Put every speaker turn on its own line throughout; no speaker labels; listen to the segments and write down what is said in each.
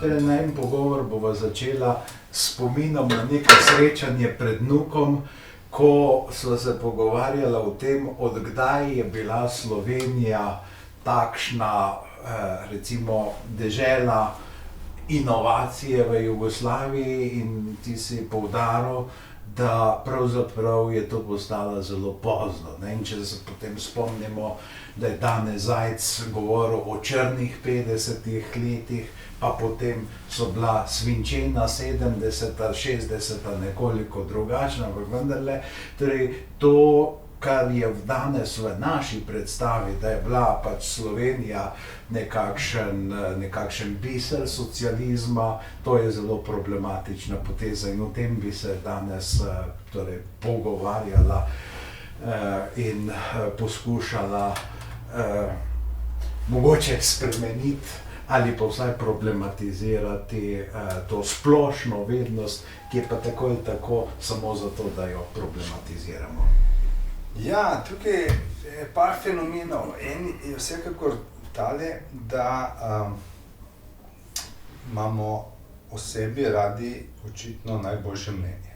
Najin pogovor bova začela s spominom na neko srečanje pred vnukom, ko sva se pogovarjala o tem, od kdaj je bila Slovenija takšna, recimo, dežela inovacije v Jugoslaviji, in ti si poudaril, da pravzaprav je to postalo zelo pozno, ne? In če se potem spomnimo, da je Danes Zajc govoril o črnih 50-ih letih, pa potem so bila svinčena 70-ta, 60-ta nekoliko drugačna, ampak vendarle, torej to, kar je danes v naši predstavi, da je bila pač Slovenija nekakšen biser socializma, to je zelo problematična poteza in o tem bi se danes torej pogovarjala in poskušala mogoče spremeniti ali pa vsaj problematizirati to splošno vednost, ki je pa tako ali tako samo zato, da jo problematiziramo.
Ja, tukaj je par fenomenov. En je vsekakor tale, da imamo o sebi radi očitno najboljše mnenje.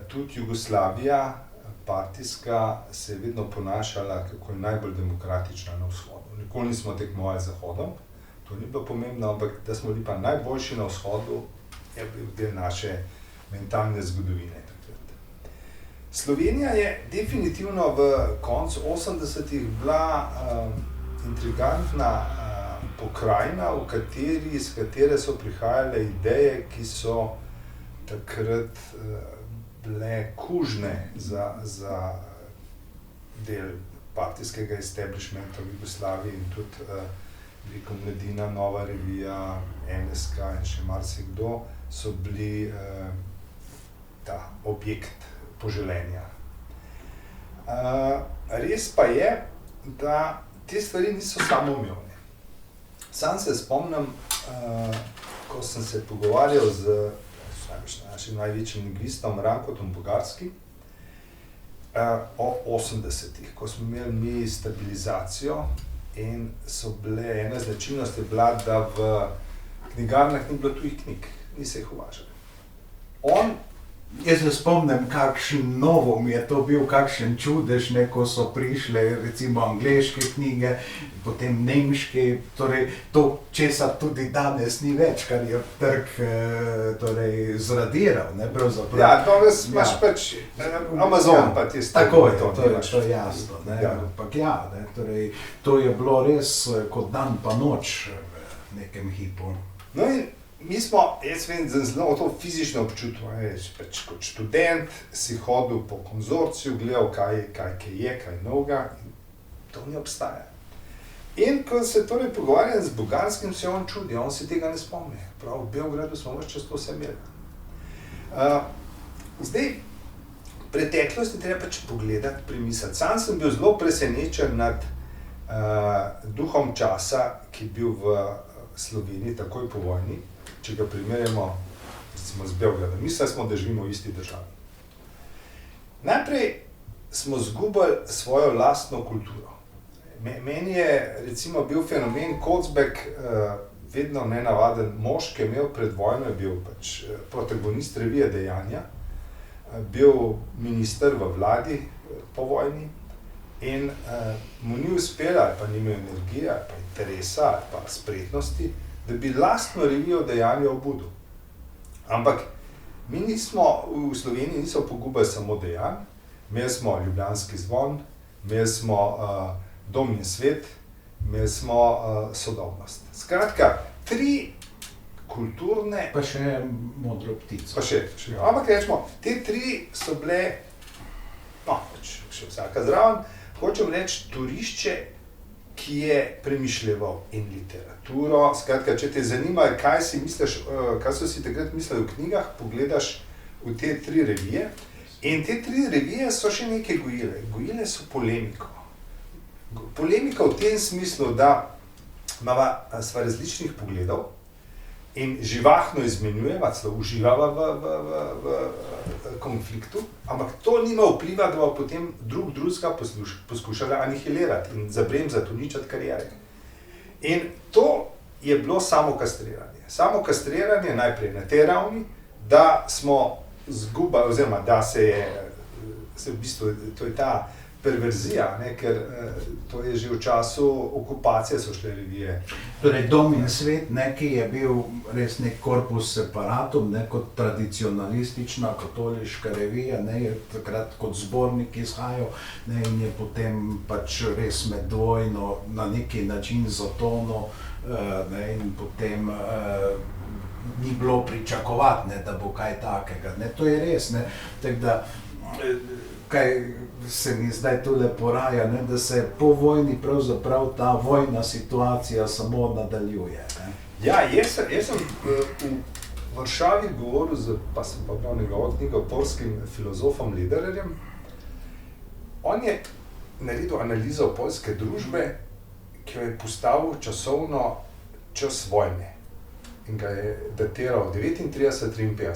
Tudi Jugoslavija, partijska, se je vedno ponašala, kako je najbolj demokratična na vzhodu. Nikoli nismo tekmovali z Zahodom, to ni bilo pomembno, ampak da smo bili pa najboljši na vzhodu, je bil del naše mentalne zgodovine. Slovenija je definitivno v koncu 80-ih bila intrigantna pokrajina, iz katere so prihajale ideje, ki so takrat bile kužne za del partijskega establishmenta v Jugoslaviji in tudi Mladina, Nova revija, NSK in še marsikdo so bili ta objekt poželenja. Res pa je, da te stvari niso samoumevne. Sam se spomnim, ko sem se pogovarjal z našim največjim lingvistom Rankotom Bogarskim o 80-ih, ko smo imeli mi stabilizacijo in so bile, ena značilnost je bila, da v knjigarnah ni bilo tujih knjig, ni se jih uvažali.
Jaz se spomnim, kakšen novum je to bil, kakšen čudež, ko so prišle recimo angleške knjige, potem nemške, torej to, česar tudi danes ni več, kar je trg zradiral, ne, pravzaprav.
Ja, danes imaš pač Amazon pa tisto.
Tako je, to je jasno, ne, ampak ja, ne, torej to je bilo res kot dan pa noč v nekem hipu.
No in mi smo, jaz vem, zelo to fizično občutil, pač kot študent si hodil po konzorciju, gledal, kaj je, kaj novega, in to ne obstaja. In ko se torej pogovarjam z Bogarskim, se on čudi, on se tega ne spomni. Prav, v Beogradu smo ves čas to vse imeli. Zdaj, preteklost je treba pač pogledati, premisliti. Sam sem bil zelo presenečen nad duhom časa, ki je bil v Sloveniji takoj po vojni, če ga primerjamo recimo z Beogradom. Mislili smo, da živimo v isti državi. Najprej smo izgubili svojo lastno kulturo. Meni je recimo bil fenomen Kocbek vedno nenavaden mož, ki je imel pred vojno, je bil pač protagonist revije Dejanja, bil minister v vladi po vojni in mu ni uspelo, ali pa ni imel energije, ali pa interesa, ali pa spretnosti, da bi lastno revijo Dejanja obudil. Ampak mi nismo, v Sloveniji niso pogubili samo Dejanj, imeli smo Ljubljanski zvon, imeli smo Dom in svet, imeli smo Sodobnost. Skratka, 3 kulturne...
Pa še Modro ptico.
Pa še. Ampak rečemo, te 3 so bile, no, še vsaka zraven, hočem reči, turišče, ki je premišljeval in literaturo. Skratka, če te zanima, kaj so si takrat mislili v knjigah, pogledaš v te 3 revije. In te 3 revije so še nekaj gojile. Gojile so polemiko. Polemika v tem smislu, da sva različnih pogledov in živahno izmenjujeva, celo uživava v konfliktu, ampak to nima vpliva, da bo potem drugega poskušala anihilirati in zabremzati, uničiti kariere. In to je bilo samo kastriranje. Samo kastriranje najprej na tej ravni, da smo zgubali, oziroma da se v bistvu, to je ta perverzija, ne, ker to je že v času okupacije so šle revije.
Torej, Dom in svet, ne, ki je bil res nek corpus separatum, ne, kot tradicionalistična katoliška revija, ne, je takrat kot zbornik izhajal, ne, in je potem pač res med vojno na neki način zatonil, ne, in potem ni bilo pričakovati, ne, da bo kaj takega, ne, to je res, ne, tako da, kaj se mi zdaj tule poraja, ne, da se po vojni pravzaprav ta vojna situacija samo nadaljuje, ne.
Ja, jaz sem v Varšavi govoril pa sem pa bral njegovo knjigo, poljskim filozofom Ledererjem. On je naredil analizo poljske družbe, ki jo je postavil časovno čas vojne in ga je datiral 39-53.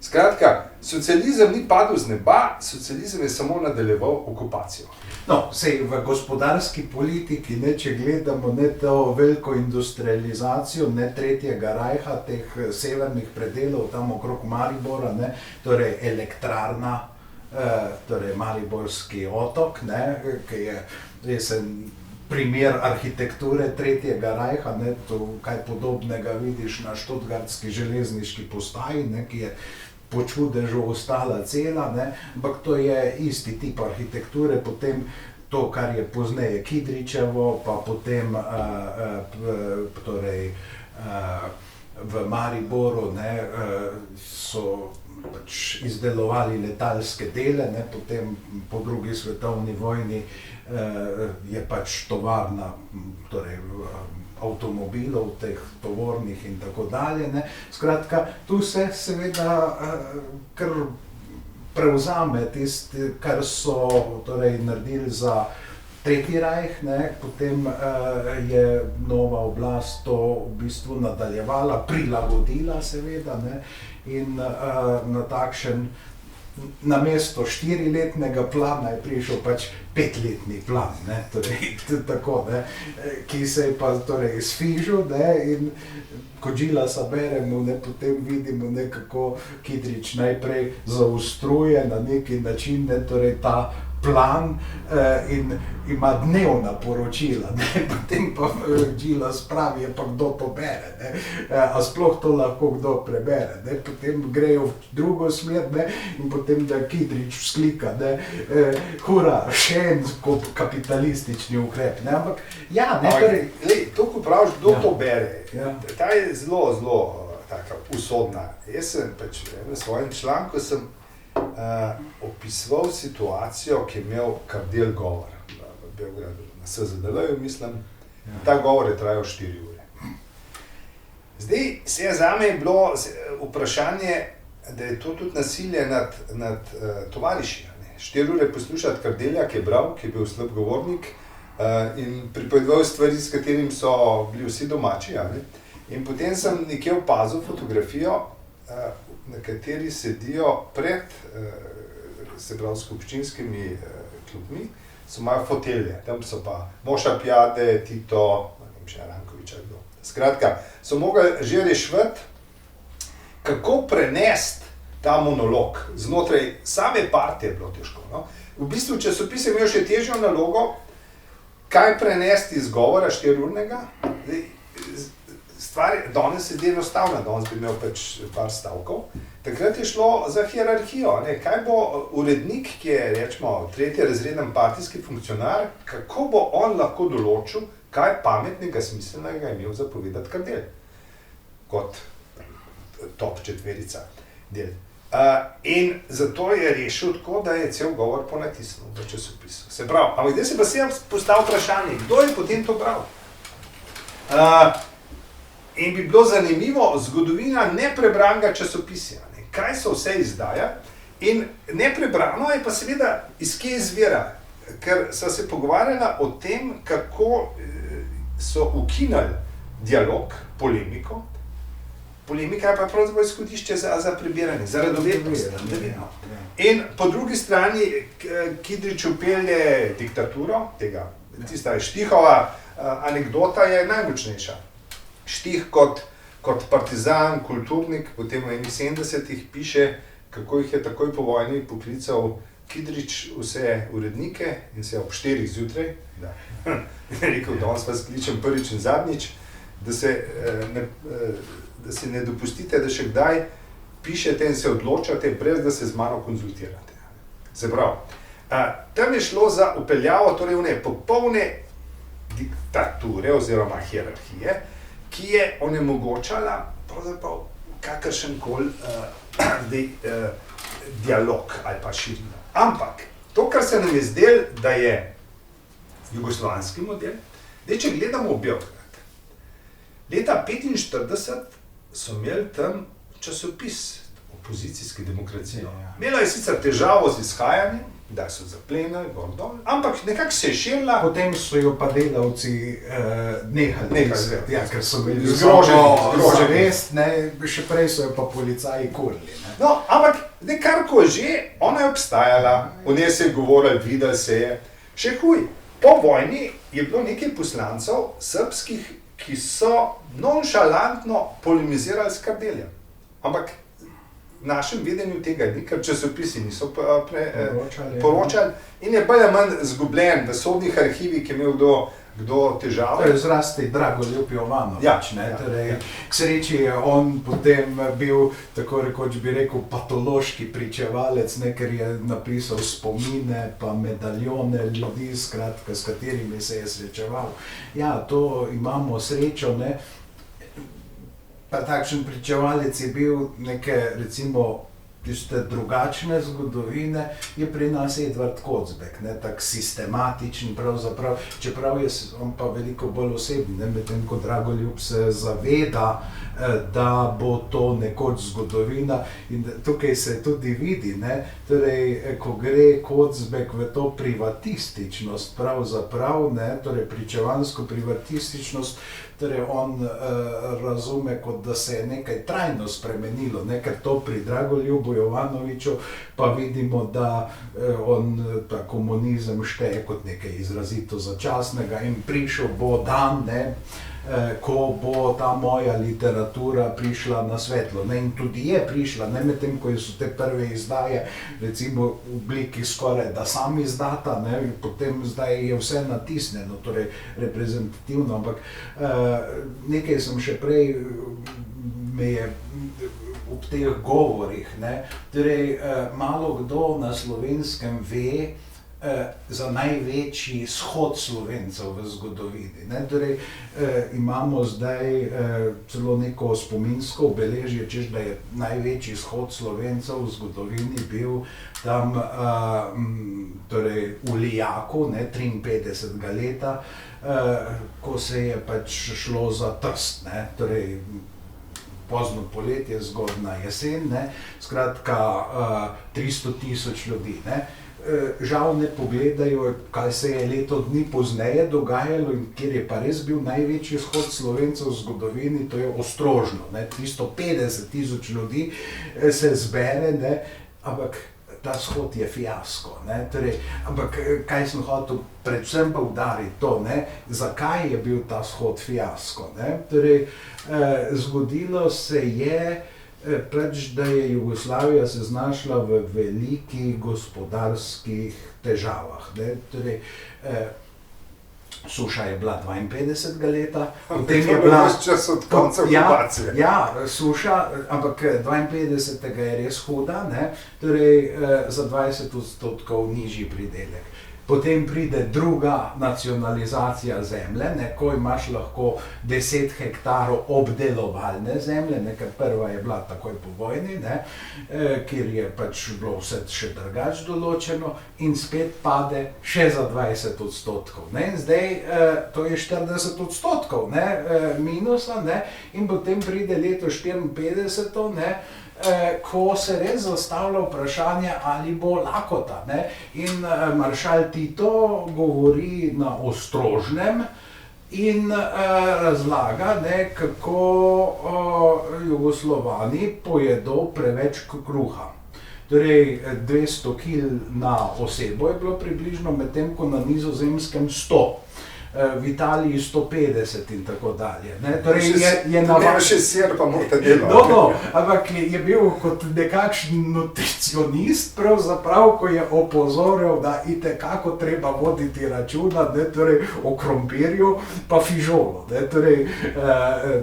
Skratka, socializem ni padel z neba, socializem je samo nadaljeval okupacijo.
No, sej v gospodarski politiki, ne, če gledamo ne to veliko industrializacijo, ne Tretjega rajha, teh severnih predelov tam okrog Maribora, ne, torej elektrarna, torej Mariborski otok, ne, ki je resen primer arhitekture Tretjega rajha, ne, to kaj podobnega vidiš na Študgartski železniški postaji, ne, ki je po čudežu ostala cela, ne, ampak to je isti tip arhitekture, potem to, kar je pozneje Kidričevo, pa potem torej v Mariboru, ne, so pač izdelovali letalske dele, ne, potem po drugi svetovni vojni je pač tovarna, torej avtomobilov, teh tovornih in tako dalje, ne. Skratka, tu se seveda kar prevzame tisto, kar so torej naredili za Tretji rajh, ne, potem je nova oblast to v bistvu nadaljevala, prilagodila seveda, ne, in na takšen, namesto 4-letnega plana je prišel pač 5-letni plan, ne, torej tako, ne, ki se je pa torej sfižil, ne, in ko Gillasa beremo, ne, potem vidimo, ne, kako Kidrič najprej zaostruje na neki način, ne, torej ta plan in ima dnevna poročila, ne, potem pa Gillas pravi, pa kdo to bere, ne, a sploh to lahko kdo prebere, ne, potem grejo v drugo smer, ne, in potem da Kidrič vzklika, ne, hura, še en kapitalistični ukrep, ne, ampak ja, ne, torej...
To, ko praviš, kdo to bere, ta je zelo, zelo taka usodna. Jaz sem pač v svojem članku sem opisoval situacijo, ki je imel Kardelj govor v Beogradu, na SZDL-ju, mislim. Ta govor je trajal 4 ure. Zdaj, zame je bilo vprašanje, da je to tudi nasilje nad tovariši. 4 ure poslušati Kardelja, ki je bral, ki je bil slab govornik in pripovedoval stvari, s katerim so bili vsi domači. In potem sem nekje opazil fotografijo, na kateri sedijo pred skupščinskimi klubmi, so imajo fotelje, tam so pa Moša Pjade, Tito, ne vem še Rankoviča, kdo. Skratka, so mogli že rešiti, kako prenesti ta monolog. Znotraj same partije je bilo težko, no. V bistvu časopis je imel še težjo nalogo, kaj prenesti iz govora 4-urnega. Stvar danes je enostavna, danes bi imel pač par stavkov. Takrat je šlo za hierarhijo, ne, kaj bo urednik, ki je, rečemo, tretjerazreden partijski funkcionar, kako bo on lahko določil, kaj pametnega, smiselnega je imel zapovedati Kardelj, kot top četverica del. In zato je rešil tako, da je cel govor ponatisnil v časopisu. Se pravi, ampak zdaj se pa sem postavil vprašanje, kdo je potem to bral? In bi bilo zanimivo, zgodovina neprebranega časopisja, ne? Kaj so vse izdaja, in neprebrano je pa seveda iz kje izvira, ker so se pogovarjala o tem, kako so ukinili dialog, polemiko. Polemika je pa pravzaprav izhodišče za prebiranje, za radovednost. In po drugi strani Kidrič vpelje diktaturo, tista Štihova anekdota je najmočnejša. Štih kot partizan, kulturnik, potem v 70-ih piše, kako jih je takoj po vojni poklical Kidrič vse urednike in se ob 4 zjutraj, da je rekel, danes vas kličem prvič in zadnjič, da si ne dopustite, da še kdaj pišete in se odločate, brez da se z mano konzultirate. Se pravi, tam je šlo za upeljavo torej popolne diktature oziroma hierarhije, ki je onemogočala pravzaprav kakršenkoli dialog ali pa širino. Ampak to, kar se nam je zdelo, da je jugoslovanski model, če gledamo Beograd, leta 1945 so imeli tam časopis opozicijske demokracije. Imela je sicer težavo z izhajanjem, da so zaplenili, gor dol, ampak nekako se je širila.
Potem so jo pa delavci nehali pisati, ker so bili
zgroženi.
Še prej so jo pa policaji kurili.
No, ampak karkoli že, ona je obstajala, o njej se je govorili, videli se je. Še huj, po vojni je bilo nekaj poslancev srbskih, ki so nonšalantno polemizirali s Kardeljem. Ampak v našem vedenju tega ni, ker časopisi niso poročali in je bolj ali manj zgubljen v sodnih arhivih, ki je imel kdo težave.
To je zrasti Dragoljub Jovanović, k sreči je on potem bil, tako rekoč bi rekel, patološki pričevalec, ker je napisal spomine pa medaljone ljudi, skratka, s katerimi se je srečeval. Ja, to imamo srečo, pa takšen pričevalec je bil neke, recimo, tiste drugačne zgodovine, je pri nas Edvard Kocbek, tak sistematičen pravzaprav, čeprav je on pa veliko bolj osebni, medtem ko Dragoljub se zaveda, da bo to nekoč zgodovina in tukaj se tudi vidi, torej, ko gre Kocbek v to privatističnost pravzaprav, torej pričevansko privatističnost, torej on razume, kot da se je nekaj trajno spremenilo, ker to pri Dragoljubu Jovanoviću pa vidimo, da on ta komunizem šteje kot nekaj izrazito začasnega in prišel bo dan, ko bo ta moja literatura prišla na svetlo. In tudi je prišla, medtem ko so te prve izdaje, recimo v obliki skoraj da sam izdata, potem zdaj je vse natisnjeno, torej reprezentativno, ampak nekaj sem še prej me je ob teh govorih, torej malo kdo na Slovenskem ve za največji shod Slovencev v zgodovini. Torej, imamo zdaj celo neko spominsko obeležje, češ da je največji shod Slovencev v zgodovini bil tam v Lijaku, 53. leta, ko se je pač šlo za Trst, torej pozno poletje, zgodna jesen, skratka 300,000 ljudi. Žal ne pogledajo, kaj se je leto dni pozneje dogajalo in kjer je pa res bil največji shod Slovencev v zgodovini, to je Ostrožno, 350,000 ljudi se zbere, ampak ta shod je fiasko, ampak kaj sem hotel predvsem poudariti to, zakaj je bil ta shod fiasko, torej zgodilo se je pač, da je Jugoslavija se znašla v velikih gospodarskih težavah, torej suša je bila 52. leta, potem je bila
čas od konca okupacije.
Ja, suša, ampak 52. je res huda, torej za 20% nižji pridelek. Potem pride druga nacionalizacija zemlje, ko imaš lahko 10 hektarov obdelovalne zemlje, ker prva je bila takoj po vojni, kjer je pač bilo vse še drugače določeno in spet pade še za 20%. In zdaj to je 40% minusa in potem pride leto 54, ko se res zastavlja vprašanje, ali bo lakota. In maršal Tito govori na Ostrožnem in razlaga, kako Jugoslovani pojedo preveč kruha. Torej 200 kil na osebo je bilo približno, medtem ko na Nizozemskem 100. v Italiji 150 in tako dalje. Ne? Torej
je še sir, pa morate delati.
No, ampak je bil kot nekakšen nutricionist, pravzaprav, ko je opozoril, da itekako treba voditi računa, ne, torej o krompirju pa fižolu, ne, torej,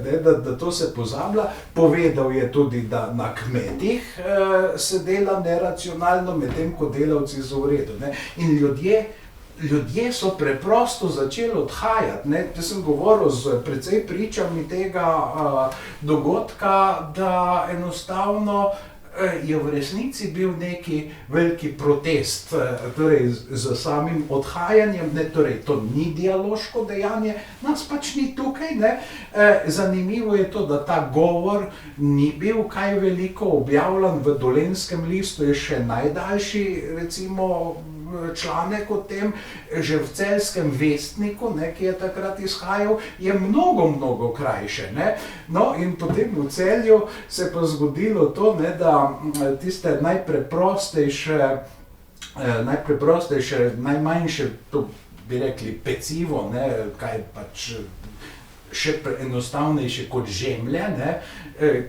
ne, da to se pozablja. Povedal je tudi, da na kmetih se dela neracionalno, medtem ko delavci so v redu. Ne. In ljudje so preprosto začeli odhajati. Ne. Jaz sem govoril z precej pričami tega dogodka, da enostavno je v resnici bil neki veliki protest, torej z samim odhajanjem, ne, torej to ni dialoško dejanje, nas pač ni tukaj, ne. Zanimivo je to, da ta govor ni bil kaj veliko objavljen, v Dolenjskem listu je še najdaljši, recimo, članek o tem, že v Celjskem vestniku, ne, ki je takrat izhajal, je mnogo krajše. Ne. No in potem v Celju se pa zgodilo to, ne, da tiste najpreprostejše, najmanjše, to bi rekli pecivo, ne, kaj pač še enostavnejše kot žemlje, ne,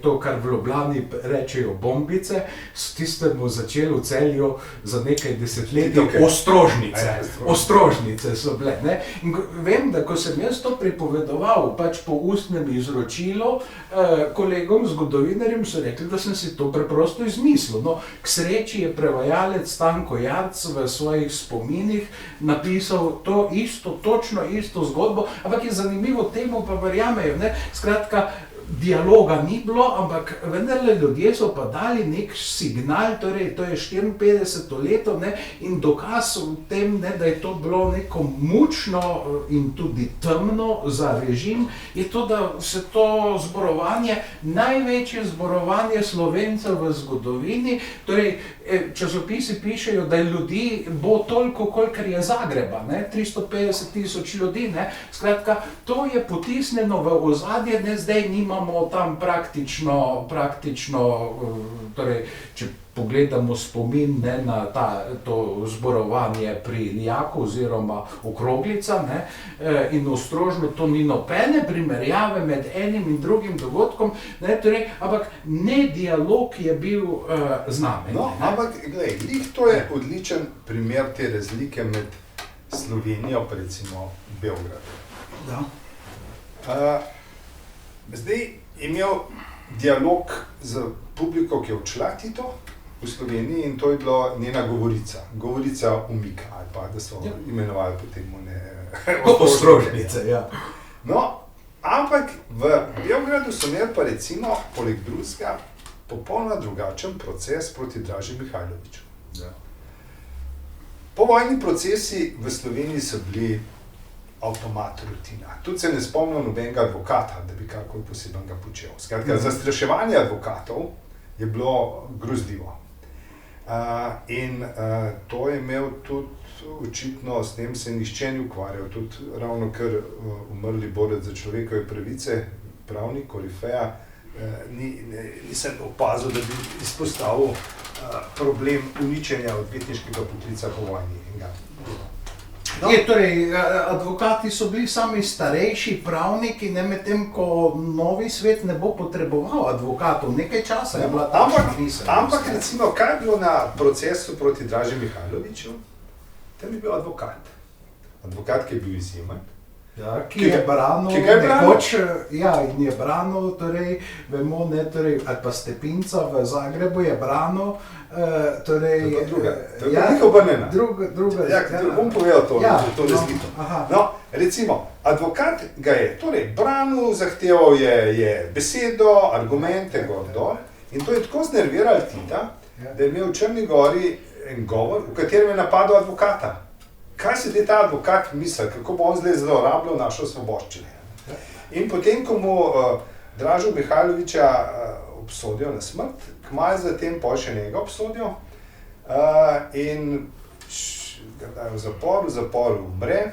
to, kar v Ljubljani rečejo bombice, s tistemu začelo v Celju za nekaj desetletij ostrožnice. Ostrožnice so bile. Ne. In vem, da ko sem jaz to pripovedoval pač po ustnem izročilu, kolegom, zgodovinarjem so rekli, da sem si to preprosto izmislil. No, k sreči je prevajalec Stanko Jarc v svojih spominih napisal to isto, točno isto zgodbo, ampak je zanimivo, temu pa verjamejo, ne. Skratka, dialoga ni bilo, ampak vendarle ljudje so pa dali nek signal, torej to je 54. leto, ne, in dokaz v tem, ne, da je to bilo neko mučno in tudi temno za režim, je to, da se to zborovanje, največje zborovanje Slovencev v zgodovini, torej časopisi pišejo, da ljudi bo toliko, kolikor je Zagreba, ne, 350,000 ljudi, ne, skratka, to je potisnjeno v ozadje, ne, zdaj nimamo tam praktično, torej, če pogledamo spomin, ne, na to zborovanje pri Ljaku oziroma Okroglica, ne, in Ostrožno, to ni nobene primerjave med enim in drugim dogodkom, ne, torej, ampak ne dialog je bil znamen.
No, ampak, glej, to je odličen primer te razlike med Slovenijo, pa recimo Beogradom.
Da.
Zdaj je imel dialog z publiko, ki je odšla Tito v Sloveniji, in to je bila njena govorica umika, ali pa da so imenovali potem
ostrožnice. Ja.
No, ampak v Beogradu so imeli pa recimo, poleg drugega, popolnoma drugačen proces proti Draži Mihajloviću.
Ja.
Povojni procesi v Sloveniji so bili avtomat, rutina. Tudi se ne spomnim nobenega advokata, da bi karkoli posebnega počel. Skratka, zastraševanje advokatov je bilo grozljivo. In to je imel tudi očitno, s tem se nihče ni ukvarjal, tudi ravno kar umrli borec za človekove pravice, pravnik, korifeja, nisem opazil, da bi izpostavil problem uničenja odvetniškega poklica po vojni.
No. Torej, advokati so bili sami starejši pravniki, ne, medtem ko novi svet ne bo potreboval advokatov. Nekaj časa je bila takšna miselnost.
Ampak recimo, kaj je bilo na procesu proti Draži Mihajloviću? Tam je bil advokat. Advokat, ki je bil izjemen.
Ja, ki je branil nekoč, ja, in je branil, torej, vemo, ne, torej, ali pa Stepinca v Zagrebu je branil, torej...
To je nekaj obrnjena.
Druga.
Ja, bom povedal to, to razlito. No, recimo, advokat ga je, torej, branil, zahteval je besedo, argumente, gor dol, in to je tako znerviralo Tita, da je imel v Črni Gori en govor, v katerem je napadal advokata. Kaj se je ta advokat misli, kako bo on zdaj zlorabljal našo svoboščine. In potem, ko mu Dražu Mihajlovića obsodijo na smrt, kmalu zatem pol še njega obsodijo in ga dajo v zaporu umre.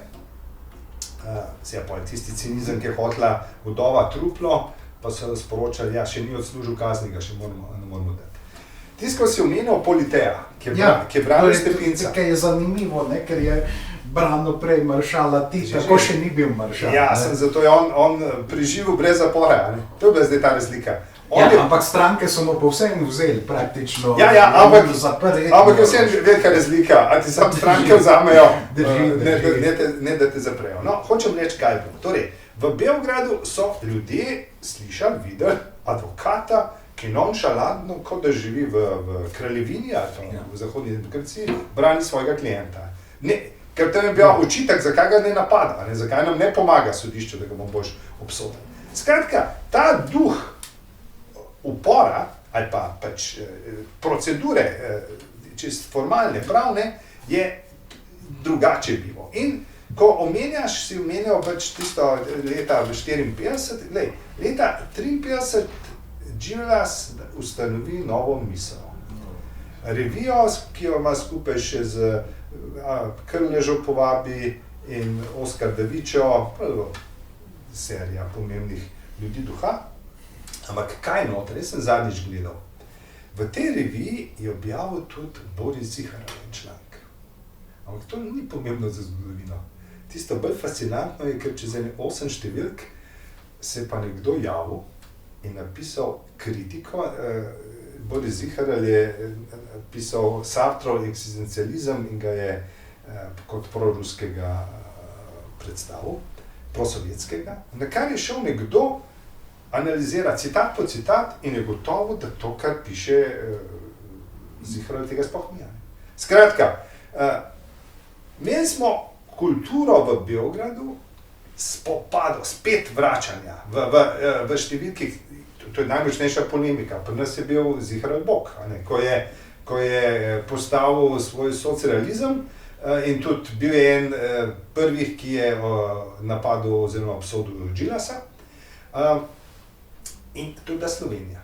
Se je pol tisti cinizem, ki je hotela vdova truplo, pa so sporočali, ja, še ni odslužil kazni, ga še ne moramo dati. Tisto, ko si omenil Politeja, ki je branil Stepinca.
Kaj je zanimivo, ne, ker je branil prej maršala Tita, ko še ni bil maršal.
Ja, zato je on preživel brez zapora. Ne? To je bila zdaj ta razlika.
Ampak stranke so mu povsem vzeli praktično.
Ampak je vsem velika razlika, a ti sam stranke vzamejo, ne da te zaprejo. No, hočem reči, kaj bo. Torej, v Beogradu so ljudje slišali, videli advokata, ki nonšalantno, kot da živi v kraljevini, v zahodni demokraciji, brani svojega klienta. Ker tam je bil očitek, zakaj ga ne napada, zakaj nam ne pomaga sodišče, da ga boš obsodil. Skratka, ta duh upora ali pa pač procedure, čisto formalne, pravne, je drugače bilo. In ko omenjaš, si omenjal pač tisto leta 54, leta 53 Džilas ustanovi Novo misel. Revijo, ki jo ima skupaj še z Krležo povabi in Oskar Davičo, serija pomembnih ljudi duha. Ampak kaj noter, jaz sem zadnjič gledal. V tej reviji je objavil tudi Boris Ziharov članek. Ampak to ni pomembno za zgodovino. Tisto bolj fascinantno je, ker čez 8 številk se je pa nekdo javil in napisal kritiko. Boris Ziharov je pisal Sartrov eksistencializem in ga je kot proruskega predstavil, prosovjetskega, na kar je šel nekdo analizira citat po citat in je gotovo, da to, kar piše Ziharov, tega sploh ni. Skratka, imeli smo kulturo v Beogradu spopadov, spet vračanja v številkih. To je najmočnejša polemika. Pri nas je bil Ziharov bog, ko je postavil svoj socrealizem in tudi bil je en prvih, ki je napadel oziroma obsodil Džilasa. In to je bila Slovenija.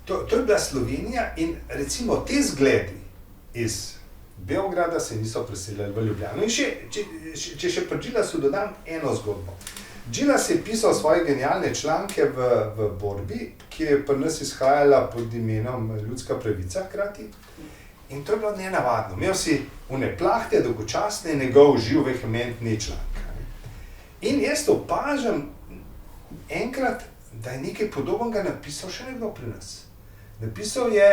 To je bila Slovenija in recimo te zgledi iz Beograda se niso preselili v Ljubljano. In če še pri Džilasu dodam eno zgodbo. Džilas je pisal svoje genialne članke v borbi, ki je pri nas izhajala pod imenom Ljudska pravica hkrati. In to je bilo nenavadno. Imel si une plahte, dolgočasne, njegov živ vehementni članek. In jaz opažam enkrat, da je nekaj podobnega napisal še nekdo pri nas. Napisal je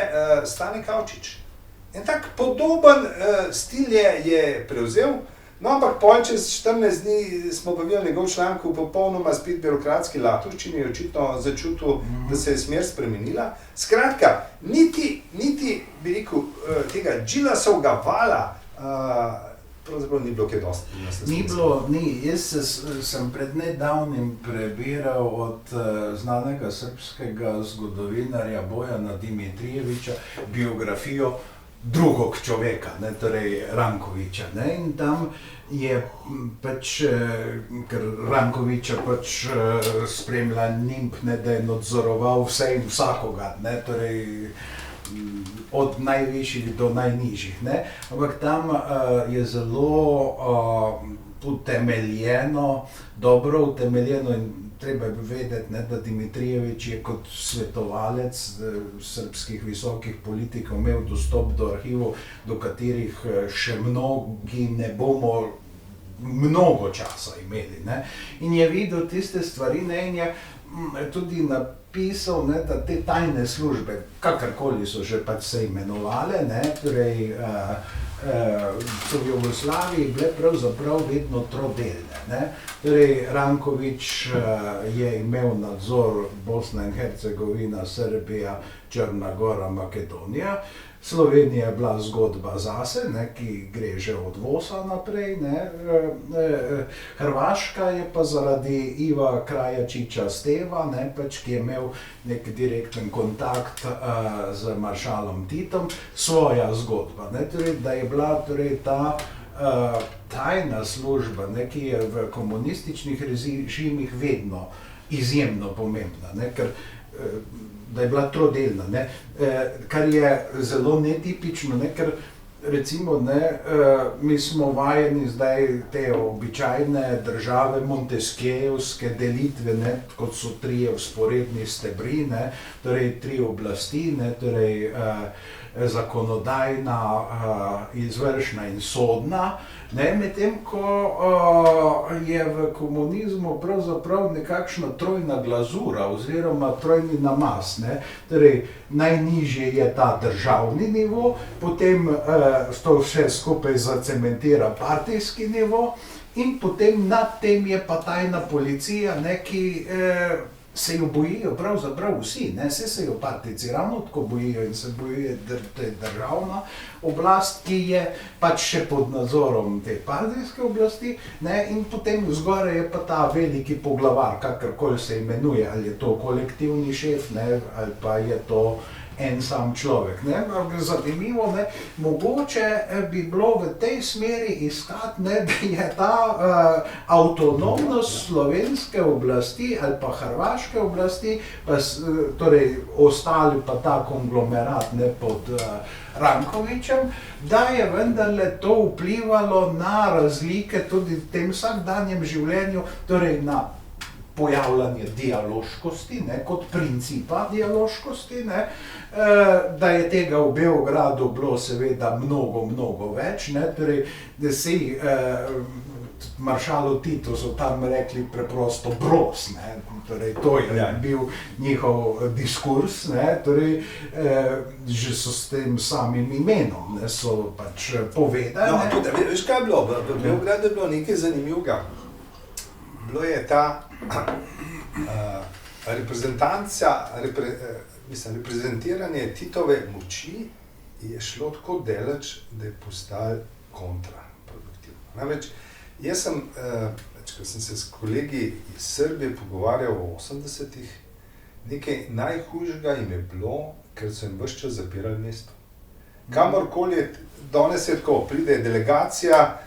Stane Kavčič. En tak podoben stil je prevzel. No, ampak čez 14 dni smo pa videli njegov članek v popolnoma spet birokratski latovščini, je očitno začutil, da se je smer spremenila. Skratka, niti bi rekel, tega Džilasovega vala pravzaprav ni bilo kaj dosti.
Ni. Jaz sem pred nedavnim prebiral od znanega srbskega zgodovinarja Bojana Dimitrijeviča biografijo drugog človeka, torej Rankovića. In tam je pač, ker Rankovića pač spremlja NIMP, da je nadzoroval vse in vsakoga, torej od najvišjih do najnižjih. Ampak tam je zelo utemeljeno, dobro utemeljeno in treba bi vedeti, da Dimitrijevič je kot svetovalec srbskih visokih politikov imel dostop do arhivov, do katerih še mnogi ne bomo mnogo časa imeli. In je videl tiste stvari in je tudi napisal, da te tajne službe, kakorkoli so že pač se imenovale, torej so v Jugoslaviji bile pravzaprav vedno trodelne. Torej Ranković je imel nadzor Bosna in Hercegovina, Srbija, Črna Gora, Makedonija. Slovenija je bila zgodba zase, ki gre že od Vosa naprej. Hrvaška je pa zaradi Iva Krajačiča Steva, ki je imel nek direkten kontakt z maršalom Titom, svoja zgodba. Da je bila ta tajna služba, ki je v komunističnih režimih vedno izjemno pomembna, ker da je bila trodelna, kar je zelo netipično, ker recimo, ne, mi smo vajeni zdaj te običajne države monteskjejevske delitve, ne, kot so trije vzporedni stebri, ne, torej tri oblasti, ne, torej zakonodajna, izvršna in sodna, ne, medtem ko je v komunizmu pravzaprav nekakšna trojna glazura oziroma trojni namaz, ne, torej najnižje je ta državni nivo, potem to vse skupaj zacementira partijski nivo in potem nad tem je pa tajna policija, ne, ki se jo bojijo pravzaprav vsi, ne, se jo partijci ravno tako bojijo in se bojijo državna oblast, ki je pač še pod nadzorom te partijske oblasti, ne, in potem zgoraj je pa ta veliki poglavar, kakorkoli se imenuje, ali je to kolektivni šef, ne, ali pa je to en sam človek, ne, zanimivo, ne, mogoče bi bilo v tej smeri iskati, ne, da je ta avtonomnost slovenske oblasti ali pa hrvaške oblasti, pa, torej ostali pa ta konglomerat, ne, pod Rankovićem, da je vendarle to vplivalo na razlike tudi v tem vsakdanjem življenju, torej na pojavljanje dialoškosti, ne, kot principa dialoškosti, ne, da je tega v Beogradu bilo seveda mnogo več, ne, torej, da si maršalu Titu so tam rekli preprosto Broz, ne, torej to je bil njihov diskurs, ne, torej že so s tem samim imenom, ne, so pač povedali.
No, tudi, veš kaj je bilo? V Beogradu je bilo nekaj zanimivega. Bilo je ta reprezentiranje Titove moči je šlo tako daleč, da je postalo kontraproduktivno. Namreč, jaz sem, ko sem se s kolegi iz Srbije pogovarjal v 80-ih, nekaj najhujšega jim je bilo, ker so jim ves čas zapirali mesto. Kamorkoli je, danes je tako, pride delegacija,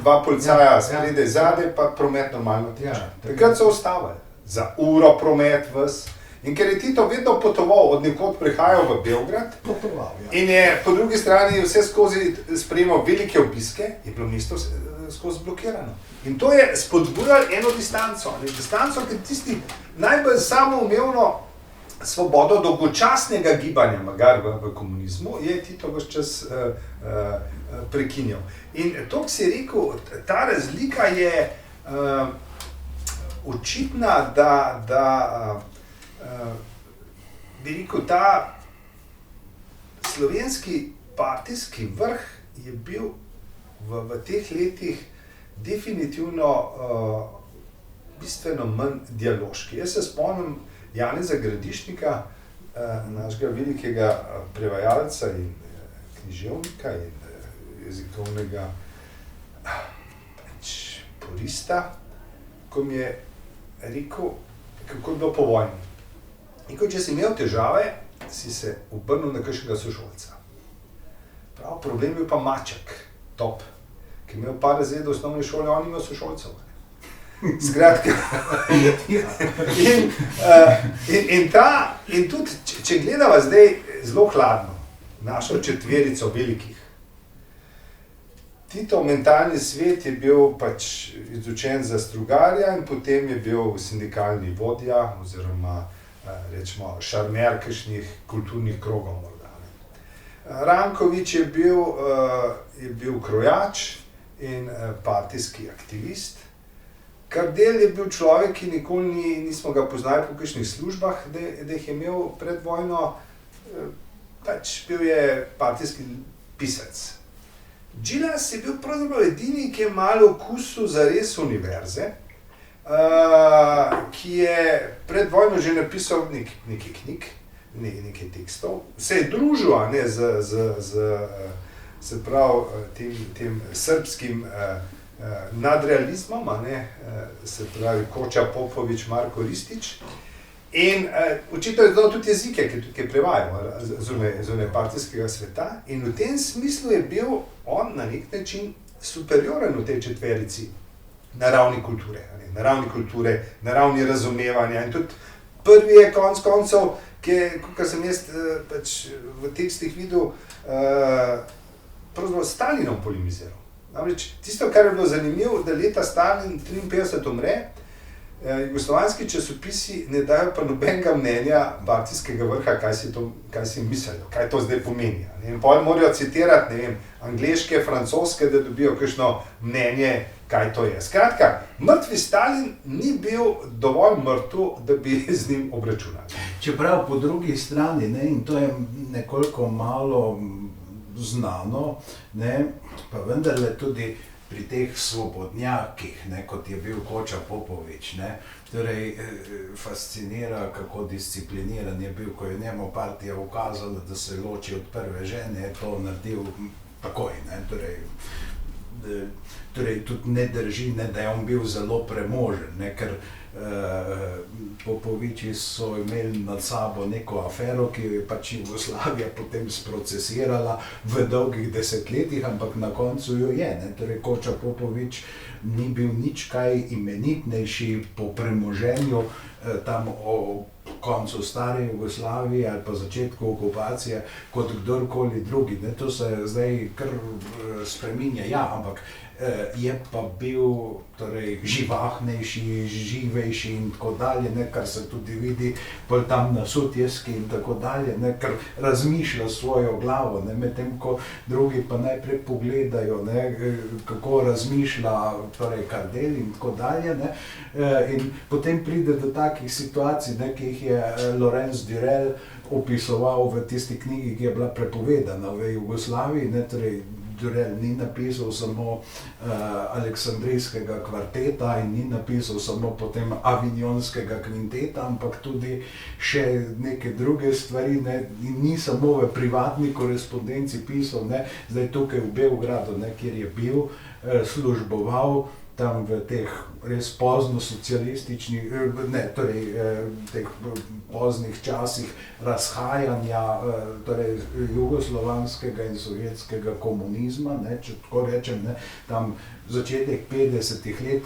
dva policaja pride zadaj, pa promet normalno teče. Takrat so ustavili za uro promet ves. In ker je Tito vedno potoval, od nekod prihajal v Beograd, in je po drugi strani vse skozi sprejemal velike obiske, je bilo mesto skozi blokirano. In to je spodbujalo eno distanco, ker tisti najbolj samoumevno svobodo dolgočasnega gibanja, magar v komunizmu, je Tito ves čas prekinjal. In to, ki si rekel, ta razlika je očitna, da bi rekel, ta slovenski partijski vrh je bil v teh letih definitivno bistveno manj dialoški. Jaz se spomnim Janeza Gradišnika, našega velikega prevajalca in književnika in jezikovnega purista, ko mi je rekel, kako je bilo po vojni. In ko če si imel težave, si se obrnil na kakšnega sošolca. Prav problem je bil pa Maček, Top, ki je imel par razredov osnovne šole, on imel sošolcev. Skratka, in tudi, če gledava zdaj zelo hladno, našo četverico velikih, Titov mentalni svet je bil pač izučen za strugarja in potem je bil sindikalni vodja oziroma rečemo šarmer kakšnih kulturnih krogov morda. Ranković je bil krojač in partijski aktivist. Kardel je bil človek, ki nikoli nismo ga poznali po kakšnih službah, da jih je imel pred vojno, pač bil je partijski pisec. Džilas je bil pravzaprav edini, ki je malo okusil zares univerze, ki je pred vojno že napisal nekaj knjig, nekaj tekstov, se je družil z tem srbskim nadrealizmom, se pravi Koča Popović, Marko Ristić. In očitno je znal tudi jezike, ki je prevajal zunaj partijskega sveta. In v tem smislu je bil on na nek način superioren v tej četverici na ravni kulture, na ravni razumevanja. In tudi prvi je konec koncev, kar sem jaz pač v tekstih videl, pravzaprav s Stalinom polemiziral. Namreč tisto, kar je bilo zanimivo, da leta Stalin 53 umre, jugoslovanski časopisi ne dajo pa nobenega mnenja partijskega vrha, kaj si mislijo, kaj to zdaj pomeni. In potem morajo citirati, ne vem, angleške, francoske, da dobijo kakšno mnenje, kaj to je. Skratka, mrtvi Stalin ni bil dovolj mrtev, da bi z njim obračunali.
Čeprav po drugi strani, ne, in to je nekoliko malo znano, ne, pa vendarle tudi pri teh svobodnjakih, ne, kot je bil Koča Popovič, ne, torej fascinira, kako discipliniran je bil, ko je njemu partija ukazala, da se loči od prve žene, je to naredil takoj, ne, torej tudi ne drži, ne, da je on bil zelo premožen, ne, ker Popoviči so imeli nad sabo neko afero, ki jo je pač Jugoslavija potem sprocesirala v dolgih desetletjih, ampak na koncu jo je, ne, torej Koča Popovič ni bil nič kaj imenitnejši po premoženju tam o koncu stare Jugoslavije ali pa začetku okupacije kot kdorkoli drugi, ne, to se zdaj kar spreminja, ja, ampak je pa bil torej živahnejši, živejši in tako dalje, ne, kar se tudi vidi bolj tam na Sutjeski in tako dalje, ne, ker razmišlja svojo glavo, ne, medtem ko drugi pa najprej pogledajo, ne, kako razmišlja torej Kardelj in tako dalje, ne, in potem pride do takih situacij, ne, ki jih je Lorenz Durel opisoval v tisti knjigi, ki je bila prepovedana v Jugoslaviji, ne, torej Durel ni napisal samo Aleksandrijskega kvarteta in ni napisal samo potem Avignonskega kvinteta, ampak tudi še neke druge stvari, ne, in ni samo v privatni korespondenci pisal, ne, zdaj tukaj v Beogradu, ne, kjer je bil, služboval tam v teh res pozno socialističnih, ne, torej teh poznih časih razhajanja torej jugoslovanskega in sovjetskega komunizma, ne, če tako rečem, ne, tam začetek 50-ih let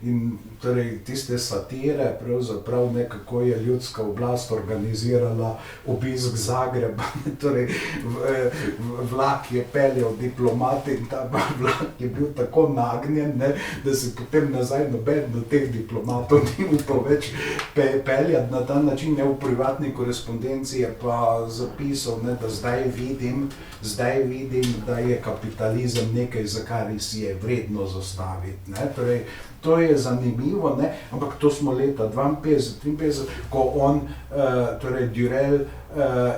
in torej tiste satire, pravzaprav nekako je ljudska oblast organizirala obisk Zagreba, torej vlak je peljal diplomate in ta vlak je bil tako nagnjen, ne, da se potem nazaj noben do teh diplomatov ni upal več peljati na ta način, ne, v privatni korespondenci je pa zapisal, ne, da zdaj vidim, da je kapitalizem nekaj, za kar si je vredno zastaviti, ne, torej to je zanimivo, ne, ampak to smo leta 52-53, ko on, torej Durel,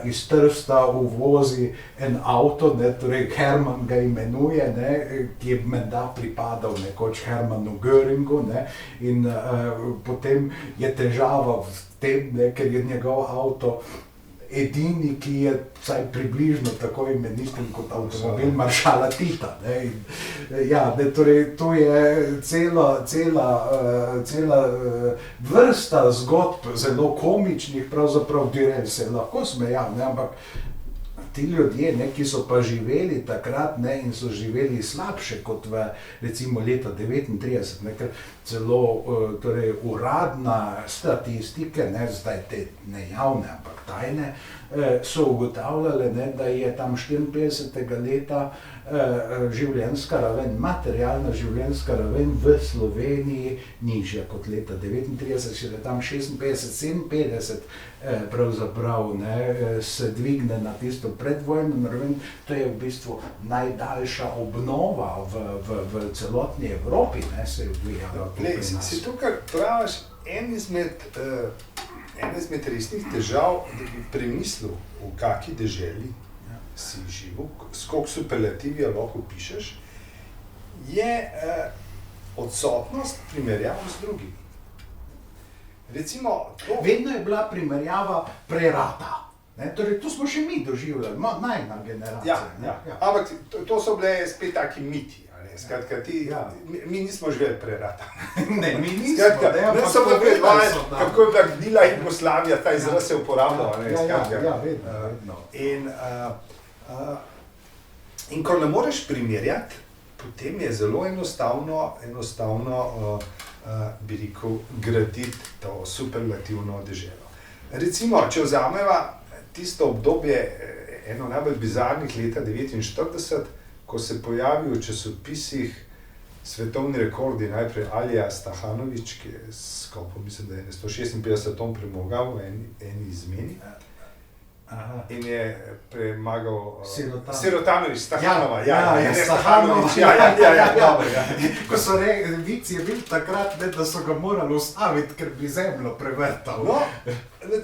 iz Trsta uvozi en avto, ne, torej Herman ga imenuje, ne, ki je menda pripadal nekoč Hermanu Göringu, ne, in potem je težava v tem, ne, ker je njegov avto edini, ki je vsaj približno tako imeniten kot avtomobil maršala Tita, ne, in ja, ne, torej to je cela vrsta zgodb, zelo komičnih, pravzaprav Durel se je lahko smejal, ne, ampak ti ljudje, ne, ki so pa živeli takrat, ne, in so živeli slabše kot v recimo leta 39, ne, ker celo torej uradna statistike, ne, zdaj te ne javne, ampak tajne, so ugotavljale, ne, da je tam 54. leta življenjska raven, materialna življenjska raven v Sloveniji nižja kot leta 39, še da tam 56-57 pravzaprav, ne, se dvigne na tisto predvojno raven, to je v bistvu najdaljša obnova v celotni Evropi, ne, se je odvijala pri nas.
Si to, kar praviš, en izmed resnih težav, da bi premislil, v kaki deželi si živel, skoliko superlativija lahko pišeš, je odsotnost primerjav z drugimi. Recimo to...
Vedno je bila primerjava prerata. Ne? Torej, to smo še mi doživljali, najna generacija.
Ja. Ampak to so bile spet taki miti. Skratka, mi nismo živeli prerata.
Ne, mi nismo.
Skratka, ne samo predvajati, kako je bila gnila Jugoslavija, ta izraz se uporabljal.
Vedno.
In ko ne moreš primerjati, potem je zelo enostavno bi rekel, graditi to superlativno deželo. Recimo, če vzameva tisto obdobje eno najbolj bizarnih leta 1949, ko se pojavi v časopisih svetovni rekordi, najprej Alija Stahanović, ki je skopal, mislim, da je 156 ton premoga v eni izmeni.
Aha.
In je premagal
Sirotanović.
Stahanova.
Stahanović.
Dobro, ja.
Ko so vic je bil takrat, ne, da so ga morali ustaviti, ker bi zemljo prevrtal.
No,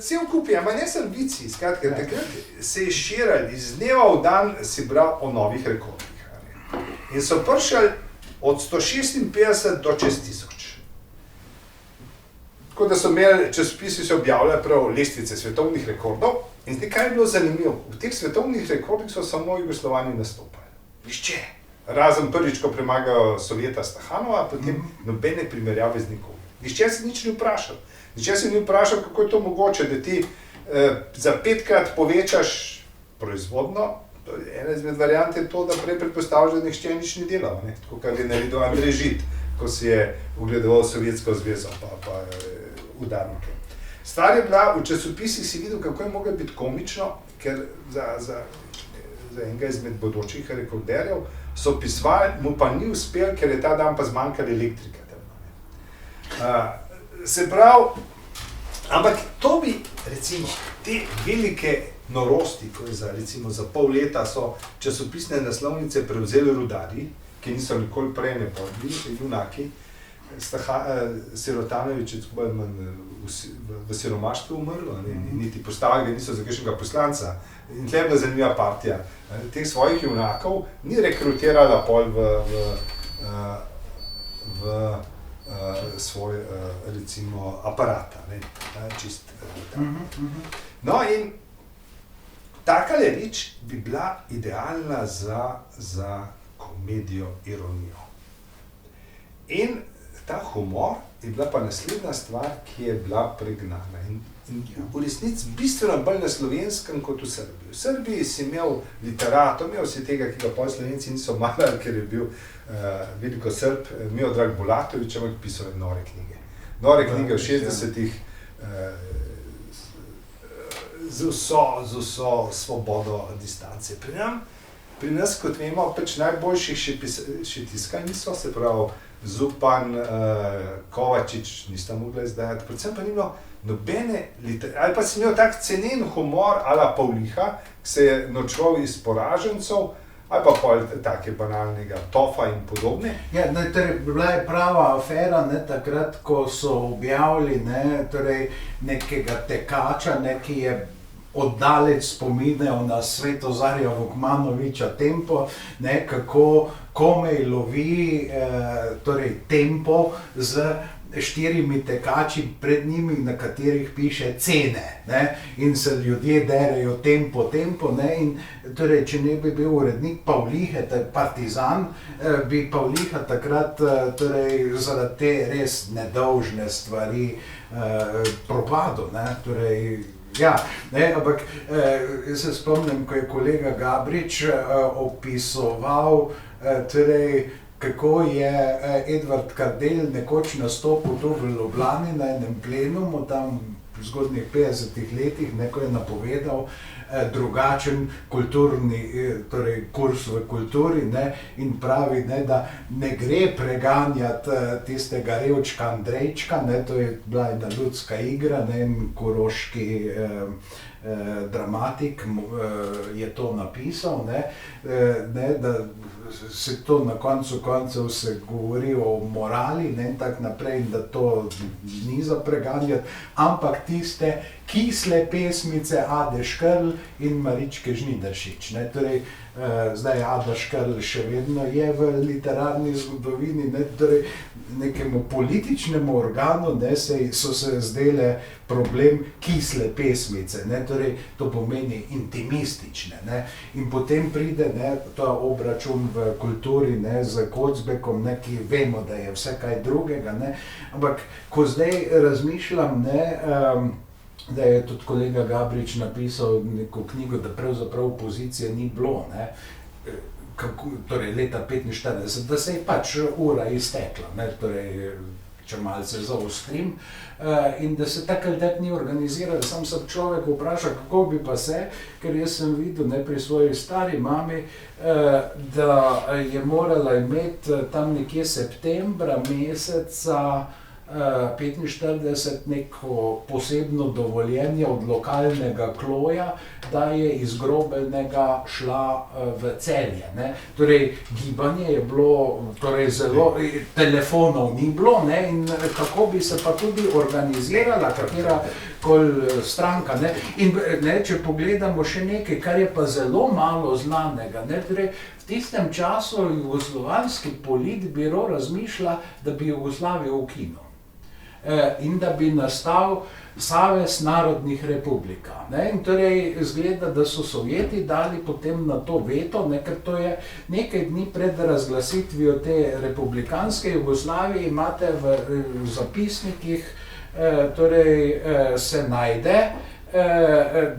cel kup je, ne sem vici, skratka, takrat se je širil, iz dneva v dan si bral o novih rekordih. In so prišli od 156 do čez 1000. Tako da so imeli, časopisi se objavljali prav lestvice svetovnih rekordov. In zdaj, kaj je bilo zanimivo? V teh svetovnih rekordih so samo Jugoslovani nastopali. Nihče. Razen prvič, ko premagajo Sovjeta Stahanova, potem nobene primerjave z nikogar. Nihče se nič ni vprašal. Nihče se ni vprašal, kako je to mogoče, da ti za 5-krat povečaš proizvodno. Ena izmed variant je to, da prej predpostavljaš, da nihče nič ni delal, ne? Tako kar je naredil Andrej Žid, ko si je ogledoval Sovjetsko zvezo pa udarnike. Stvar je bila, v časopisih si videl, kako je moglo biti komično, ker za enega izmed bodočih rekorderjev so pisali, mu pa ni uspel, ker je ta dan pa zmanjkala elektrika. Se pravi, ampak to bi, recimo, te velike norosti, ko je recimo za pol leta so časopisne naslovnice prevzeli rudarji, ki niso nikoli prej ne bili, junaki. Sirotanović je tako v siromaštvu umrlo, niti postavili niso za kakšnega poslanca. In tle je bila zanimiva partija. Teh svojih junakov ni rekrutirala pol v svoj, recimo, aparata. Čist tako. No in takale reč bi bila idealna za komedijo, ironijo. In ta humor je bila pa naslednja stvar, ki je bila pregnana. In v resnici bistveno bolj na Slovenskem kot v Srbiji. V Srbiji si imel literatov, imel si tega, ki ga pol Slovenci niso marali, ker je bil veliko Srb, Miodrag Bulatović, ampak pisal je nore knjige. Nore knjige v 60-ih, z vso svobodo distance. Pri nas, kot vemo, pač najboljših še tiskali niso, se pravi, Zupan, Kovačič nista mogla izdajati, predvsem pa ni bilo nobene ali pa si imel tak cenen humor ala Pavliha, ki se je nočval iz poražencev, ali pa pol take banalnega Tofa in podobne.
Ja, torej, bila je prava afera, ne, takrat, ko so objavili, ne, torej, nekega tekača, ne, ki je oddaleč spominjal na Svetozarja Vukmanovića tempo, ne, kako komaj lovi torej tempo z 4 tekači pred njimi, na katerih piše cene, ne, in se ljudje derejo tempo, ne, in torej, če ne bi bil urednik Pavlihe, partizan, bi Pavliha takrat torej, zaradi te res nedolžne stvari propadel, ne, torej. Ja, ne, ampak jaz se spomnim, ko je kolega Gabrič opisoval, torej, kako je Edvard Kardelj nekoč nastopil tu v Ljubljani na enem plenumu, tam v zgodnjih 50-ih letih, neko je napovedal drugačen kulturni, torej kurs v kulturi, ne, in pravi, ne, da ne gre preganjati tistega Revčka Andrejčka, ne, to je bila ena ljudska igra, ne, in koroški dramatik je to napisal, ne, da se to na koncu koncev se govori o morali, ne, in tak naprej, in da to ni za preganjati, ampak tiste kisle pesmice Ade Škrl in Maričke Žnidaršič, ne, torej, zdaj Ada Škrl še vedno je v literarni zgodovini, ne, torej, nekemu političnemu organu, ne, so se zdele problem kisle pesmice, ne, torej, to pomeni intimistične, ne, in potem pride, ne, ta obračun v kulturi, ne, z Kocbekom, ne, ki vemo, da je vse kaj drugega, ne, ampak ko zdaj razmišljam, ne, da je tudi kolega Gabrič napisal neko knjigo, da pravzaprav opozicije ni bilo, ne, kako, torej leta 45, da se je pač ura iztekla, ne, torej če malce zaostrim, in da se tako ali tako ni organiziralo. Sam se človek vpraša, kako bi pa se, ker jaz sem videl pri svoji stari mami, da je morala imeti tam nekje septembra meseca 45 neko posebno dovoljenje od lokalnega kloja, da je iz Grobelnega šla v Celje. Ne. Torej, gibanje je bilo zelo, telefonov ni bilo, ne, in kako bi se pa tudi organizirala katera koli stranka. Ne. In ne, če pogledamo še nekaj, kar je pa zelo malo znanega, ne, torej, v tistem času jugoslovanski politbiro razmišlja, da bi Jugoslavijo ukinil. In da bi nastal Savez narodnih republika. Ne? In torej izgleda, da so Sovjeti dali potem na to veto, ne? Ker to je nekaj dni pred razglasitvijo te republikanske Jugoslavije, imate v zapisnikih, se najde,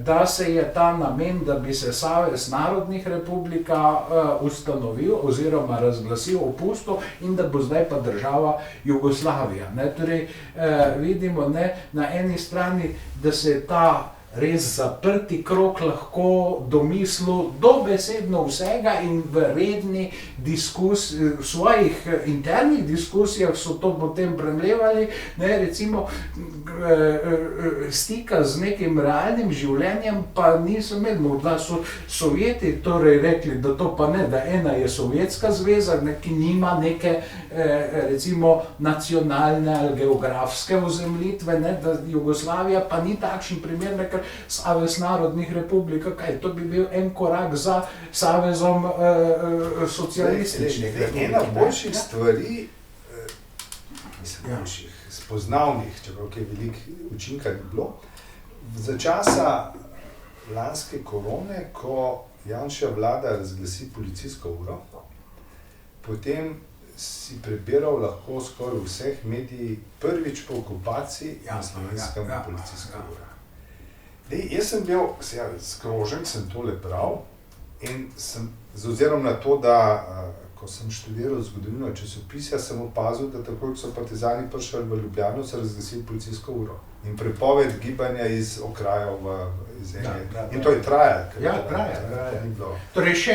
da se je ta namen, da bi se Savez narodnih republika ustanovil oziroma razglasil, opustil in da bo zdaj pa država Jugoslavija. Ne? Torej, vidimo, ne, na eni strani, da se je ta res zaprti krog lahko domislil dobesedno vsega in v redni v svojih internih diskusijah so to potem premlevali, ne, recimo stika z nekim realnim življenjem pa niso imeli, morda so Sovjeti torej rekli, da to pa ne, da ena je Sovjetska zveza, ki nima neke recimo nacionalne ali geografske ozemljitve, ne, da Jugoslavija pa ni takšen primer, ker Savez narodnih republika, kaj, to bi bil en korak za Savezom socialističnih republik.
Ena boljših stvari, boljših, spoznavnih, čeprav je veliko učinka ni bilo, za časa lanske korone, ko Janševa vlada razglasi policijsko uro, potem si prebiral lahko skoraj vseh medij prvič po okupaciji na slovenskem policijska ura. Jaz sem bil zgrožen, sem tole bral in sem z ozirom na to, da ko sem študiral zgodovino časopisja, sem opazil, da takoj, ko so partizani prišli v Ljubljano, so razglasili policijsko uro in prepoved gibanja iz okrajev iz ene. In to je trajalo.
Ja, trajalo. Torej še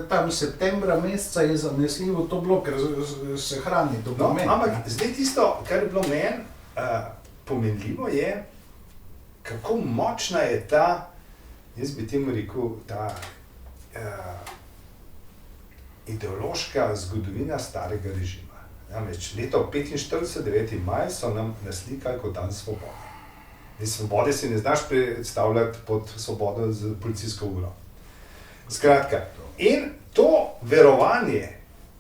tam septembra meseca je zanesljivo to bilo, ker se hrani dokument.
No, ampak zdaj tisto, kar je bilo meni pomenljivo je, kako močna je ta, jaz bi temu rekel, ta ideološka zgodovina starega režima. Namreč leto 45, 9. maj so nam naslikali kot dan svobode. Svobode si ne znaš predstavljati pod svobodo z policijsko uro. Skratka, in to verovanje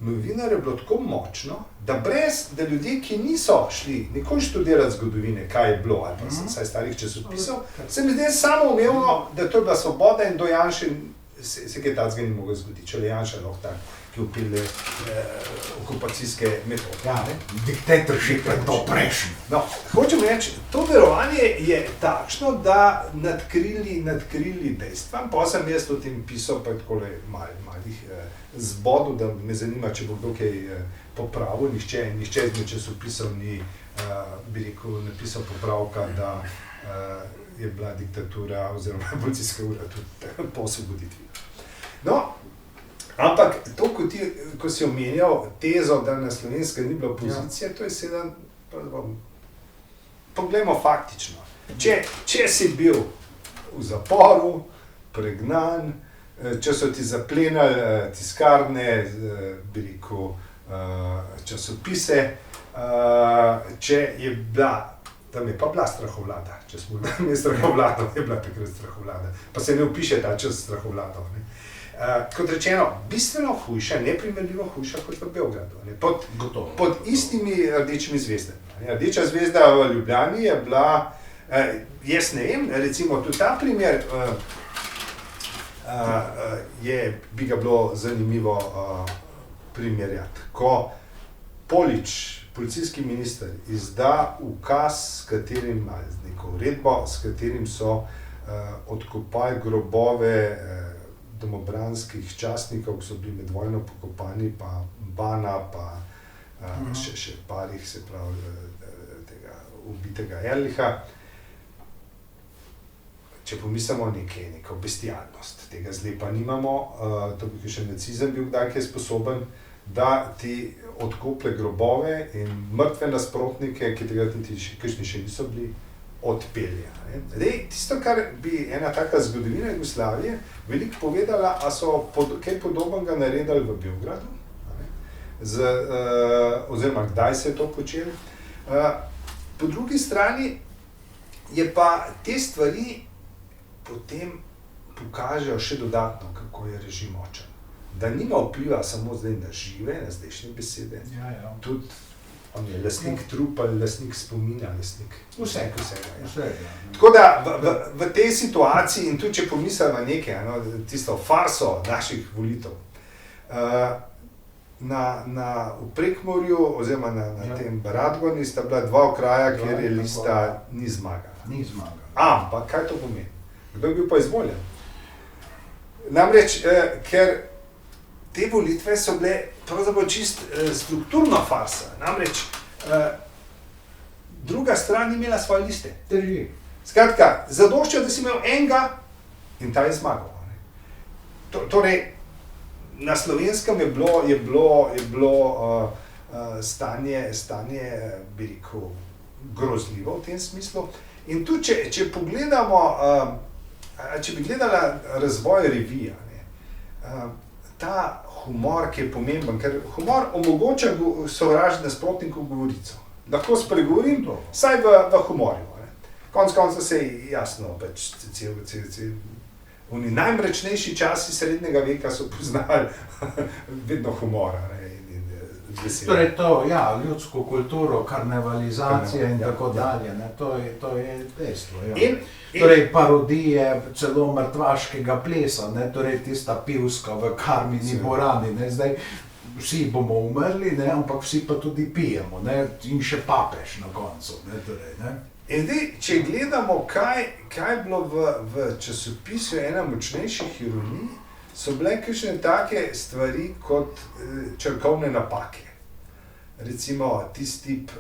novinarjev je bilo tako močno, da da ljudje, ki niso šli nikoli študirati zgodovine, kaj je bilo, ali pa vsaj starih časopisov, se mi zdi samoumevno, da to je bila svoboda in do Janše se kaj takega ni moglo zgoditi, če le Janša lahko tak, ki upile okupacijske metode.
Ja, diktatorship je to prejšnji.
No, hočem reči, to verovanje je takšno, da nadkrili dejstva. Pa sem jaz o tem pisal pa takole malih zbodov, da me zanima, če bo kdo kaj popravil. Nihče izmed časopisov ni, bi rekel, napisal popravka, da je bila diktatura oziroma policijska ura tudi po osvoboditvi. No, ampak to, ko si omenjal tezo, da na Slovenskem ni bilo opozicije, to je seveda, poglejmo faktično. Če si bil v zaporu, pregnan, če so ti zaplenili tiskarne, bi rekel, časopise, če je bila, tam je pa bila strahovlada, če smo imeli strahovlado, je bila takrat strahovlada, pa se ne opiše ta čas strahovlado. Kot rečeno, bistveno hujša, neprimerljivo hujša kot v Beogradu, pod istimi rdečimi zvezdami. Rdeča zvezda v Ljubljani je bila, jaz ne vem, recimo tudi ta primer bi ga bilo zanimivo primerjati. Ko Polič, policijski minister, izda ukaz, s katerim, z neko uredbo, s katerim so odkopali grobove domobranskih častnikov, ki so bili med vojno pokopani, pa Bana, pa še parih, se pravi, tega ubitega Erlicha. Če pomislimo neko bestialnost, tega zdaj pa nimamo, to bi še nacizem bil kdaj kaj sposoben, da ti odkoplje grobove in mrtve nasprotnike, ki tega kakšni še niso bili, odpelje. Tisto, kar bi ena taka zgodovina Jugoslavije veliko povedala, a so kaj podobnega naredili v Beogradu, oziroma kdaj se je to počelo. Po drugi strani je pa te stvari potem pokažejo še dodatno, kako je režim močen. Da nima vpliva samo zdaj na žive, na zdajšnje besede. Tudi on je lastnik trupa, lastnik spomina, lastnik vsega. Tako da v tej situaciji, in tudi če pomislimo nekaj, tisto farso naših volitev, v Prekmurju oziroma na tem Radgoni sta bila dva okraja, kjer je lista ni zmagala. Ampak kaj to pomeni? Kdo je bil pa izvoljen? Namreč, ker te volitve so bile pravzaprav čist strukturna farsa. Namreč, druga stran ni imela svoje liste. Skratka, zadošča, da si imel enega in ta je zmagal. Torej, na Slovenskem je bilo stanje, bi rekel, grozljivo v tem smislu. In tu, če pogledamo, če bi gledala razvoj revija, ta humor, ki je pomemben, ker humor omogoča sovražiti nasprotniku govorico. Lahko spregovorim, vsaj v humorju. Konec konca se je jasno, oni najmračnejši časi srednjega veka so poznali vedno humora.
Torej to, ljudsko kulturo, karnevalizacija in tako dalje, to je dejstvo. Torej parodije celo mrtvaškega plesa, torej tista pivska v Karmini Borani, zdaj vsi bomo umrli, ampak vsi pa tudi pijemo, in še papež na koncu.
In zdaj, če gledamo, kaj je bilo v časopisu ena močnejših ironij, so bile kakšne take stvari kot črkovne napake. Recimo tisti tip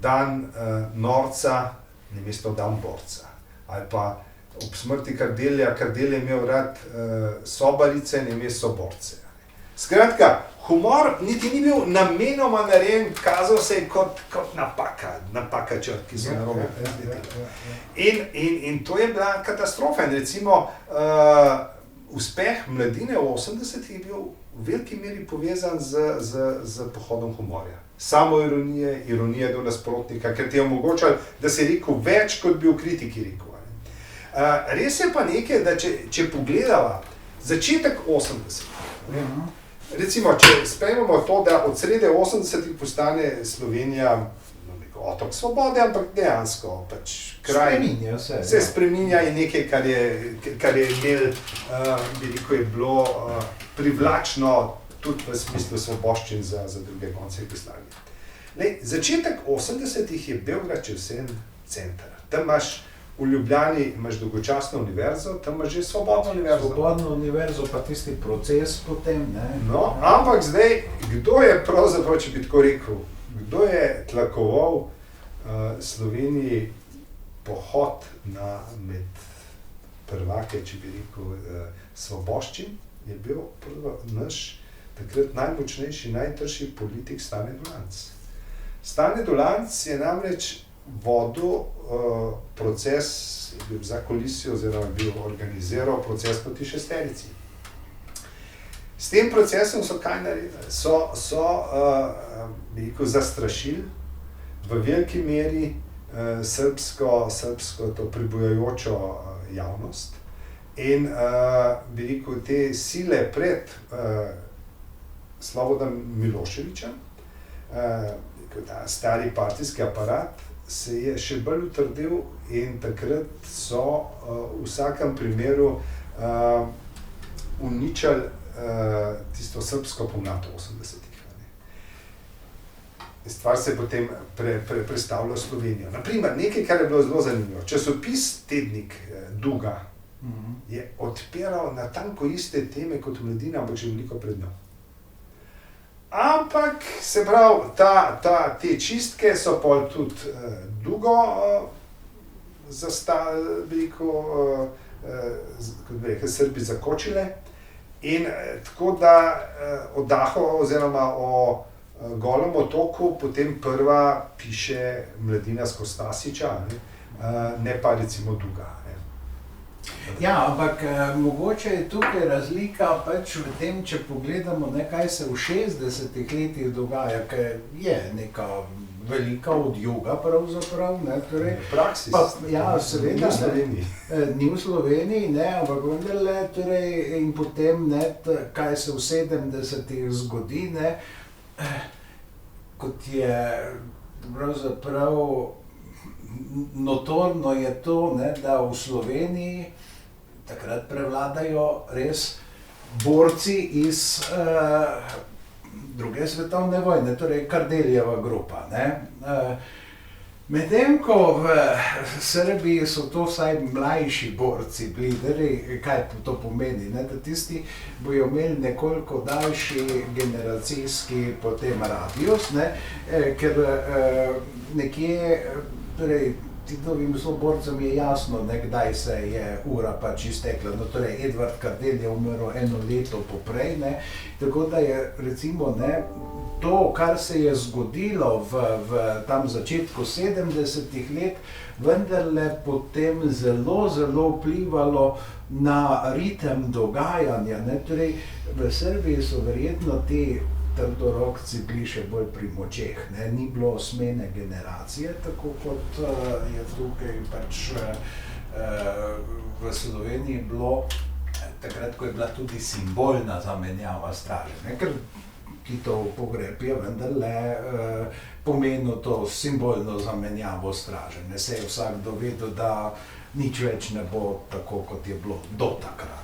dan norca namesto dan borca. Ali pa ob smrti Kardelja, Kardelj je imel rad sobarice namesto borce. Skratka, humor niti ni bil namenoma narejen, kazal se je kot napaka črt, ki so narobe. In to je bila katastrofa. In recimo uspeh Mladine v 80-ih je bil v veliki meri povezan z pohodom humorja. Samoironije, ironije do nasprotnika, ker ti je omogočal, da si rekel več, kot bi v kritiki rekel. Res je pa nekaj, da če pogledava začetek 80-ih, recimo, če sprejmemo to, da od srede 80-ih postane Slovenija otok svobode, ampak dejansko kraj se spreminja in nekaj, kar je imel, bi rekel, je bilo privlačno tudi v smislu svoboščin za druge konce Jugoslavije. Začetek 80-ih je Beograd če vsem center. Tam imaš v Ljubljani dolgočasno univerzo, tam imaš že svobodno univerzo.
Svobodno univerzo, pa tisti proces potem,
No, ampak zdaj, kdo je pravzaprav, če bi tako rekel, kdo je tlakoval Sloveniji pohod med prvake, če bi rekel, svoboščin, je bil naš takrat najmočnejši, najtrši politik Stane Dolanc. Stane Dolanc je namreč vodil proces, bil za komisijo oziroma bil organiziral proces proti šesterici. S tem procesom so kaj naredili? So bi rekel, zastrašili v veliki meri srbsko to pribujajočo javnost in bi rekel, te sile pred Slobodan Miloševićem, ta stari partijski aparat, se je še bolj utrdil in takrat so v vsakem primeru uničili tisto srbsko pomlad v 80-ih. Stvar se je potem prestavila v Slovenijo. Naprimer, nekaj, kar je bilo zelo zanimivo. Časopis Tednik Duga je odpiral natanko iste teme kot Mladina, ampak že veliko pred njo. Ampak, se pravi, te čistke so pol tudi dolgo kot bi rekel, Srbi zakočile. In tako da o Dahu oziroma o Golem otoku potem prva piše Mladina Skostasiča, ne pa recimo Duga.
Ja, ampak mogoče je tukaj razlika pač v tem, če pogledamo, kaj se v 60-ih letih dogaja, ker je neka velika odjuga pravzaprav, torej,
Praksis,
ja, seveda, ni v Sloveniji, ampak vendarle, torej, in potem, kaj se v 70-ih zgodi, kot je pravzaprav notorno je to, da v Sloveniji takrat prevladajo res borci iz druge svetovne vojne, torej Kardeljeva grupa. Medtem ko v Srbiji so to vsaj mlajši borci bili, kaj to pomeni, da tisti bojo imeli nekoliko daljši generacijski potem radius, ker nekje, torej Titovim borcem je jasno, kdaj se je ura pač iztekla. Torej, Edvard Kardelj je umrl 1 leto poprej, tako da je recimo to, kar se je zgodilo v tam začetku 70-ih let, vendarle potem zelo vplivalo na ritem dogajanja. Torej, v Srbiji so verjetno ti trdorokci bili še bolj pri močeh, ni bilo smene generacije, tako kot je tukaj pač v Sloveniji bilo, takrat, ko je bila tudi simbolna zamenjava straže, ker Titov pogreb je vendarle pomenil to simbolno zamenjavo straže, se je vsakdo vedel, da nič več ne bo tako, kot je bilo do takrat.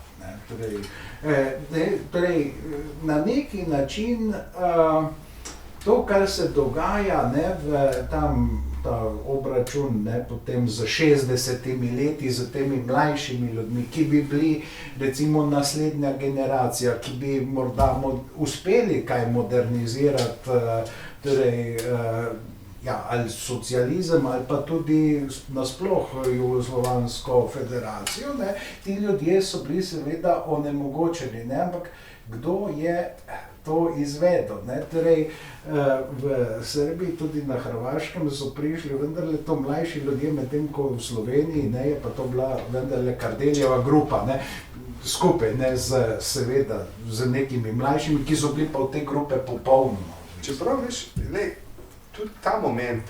Torej, na neki način to, kar se dogaja v ta obračun potem z 60-imi leti, z temi mlajšimi ljudmi, ki bi bili recimo naslednja generacija, ki bi morda uspeli kaj modernizirati, torej ali socializem ali pa tudi nasploh Jugoslovansko federacijo, ti ljudje so bili seveda onemogočeni, ampak kdo je to izvedel, torej v Srbiji, tudi na Hrvaškem so prišli vendarle to mlajši ljudje, medtem ko v Sloveniji je pa to bila vendarle Kardeljeva grupa, skupaj seveda z nekimi mlajšimi, ki so bili pa v te grupe popolnoma.
Čeprav veš, tudi ta moment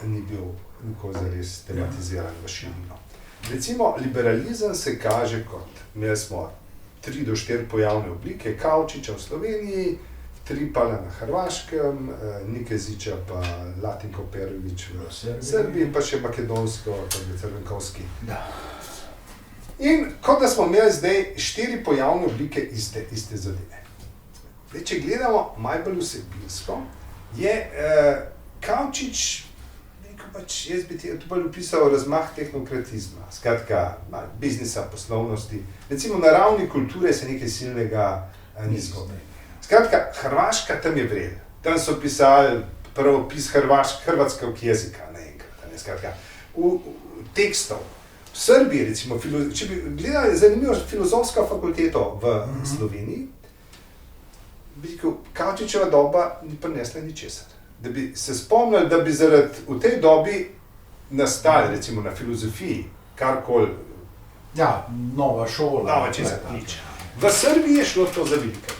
ni bil nikoli zares tematiziran v širino. Recimo, liberalizem se kaže kot, imeli smo 3 do 4 pojavne oblike, Kavčiča v Sloveniji, 3 pa na Hrvaškem, Nikeziča pa Latinko Perović v Srbiji, pa še makedonsko, tako Crvenkovski. In kot da smo imeli zdaj 4 pojavne oblike iste zadeve. Če gledamo malo bolj vsebinsko, je Kavčič, jaz bi ti bolj opisal razmah tehnokratizma, skratka, biznisa, poslovnosti, recimo na ravni kulture se nekaj silnega ni zgodilo. Skratka, Hrvaška tam je vrela, tam so pisali pravopis hrvatskog jezika naenkrat, skratka, v tekstov. V Srbiji, recimo, če bi gledali zanimivo filozofsko fakulteto v Sloveniji, bi rekel, Kavčičeva doba ni prinesla ničesar. Da bi se spomnili, da bi zaradi v tej dobi nastali, recimo na filozofiji, karkoli.
Ja, nova šola.
Nova česar, nič. V Srbiji je šlo to za velike.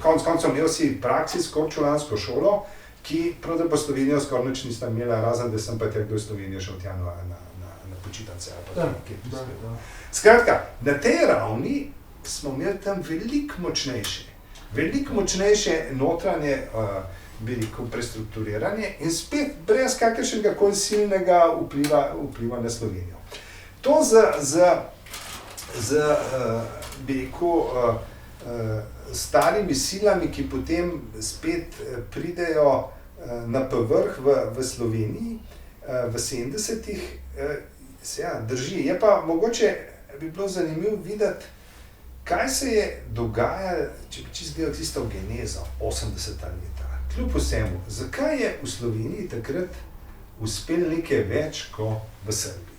Konec koncev imel si praksijsko čulansko šolo, ki pravzaprav Slovenijo skoraj nič nista imela, razen da sem pa tja, kdo je Slovenijo šel tja na počitnice. Skratka, na tej ravni smo imeli tam veliko močnejše notranje, bi rekel, prestrukturiranje in spet brez kakršnega koli silnega vpliva na Slovenijo. To z bi rekel, starimi silami, ki potem spet pridejo na povrh v Sloveniji v 70-ih, se drži. Je pa mogoče bi bilo zanimivo videti, kaj se je dogajalo, če bi čisto gledal tisto genezo 80. leta, kljub vsemu, zakaj je v Sloveniji takrat uspel nekaj več kot v Srbiji?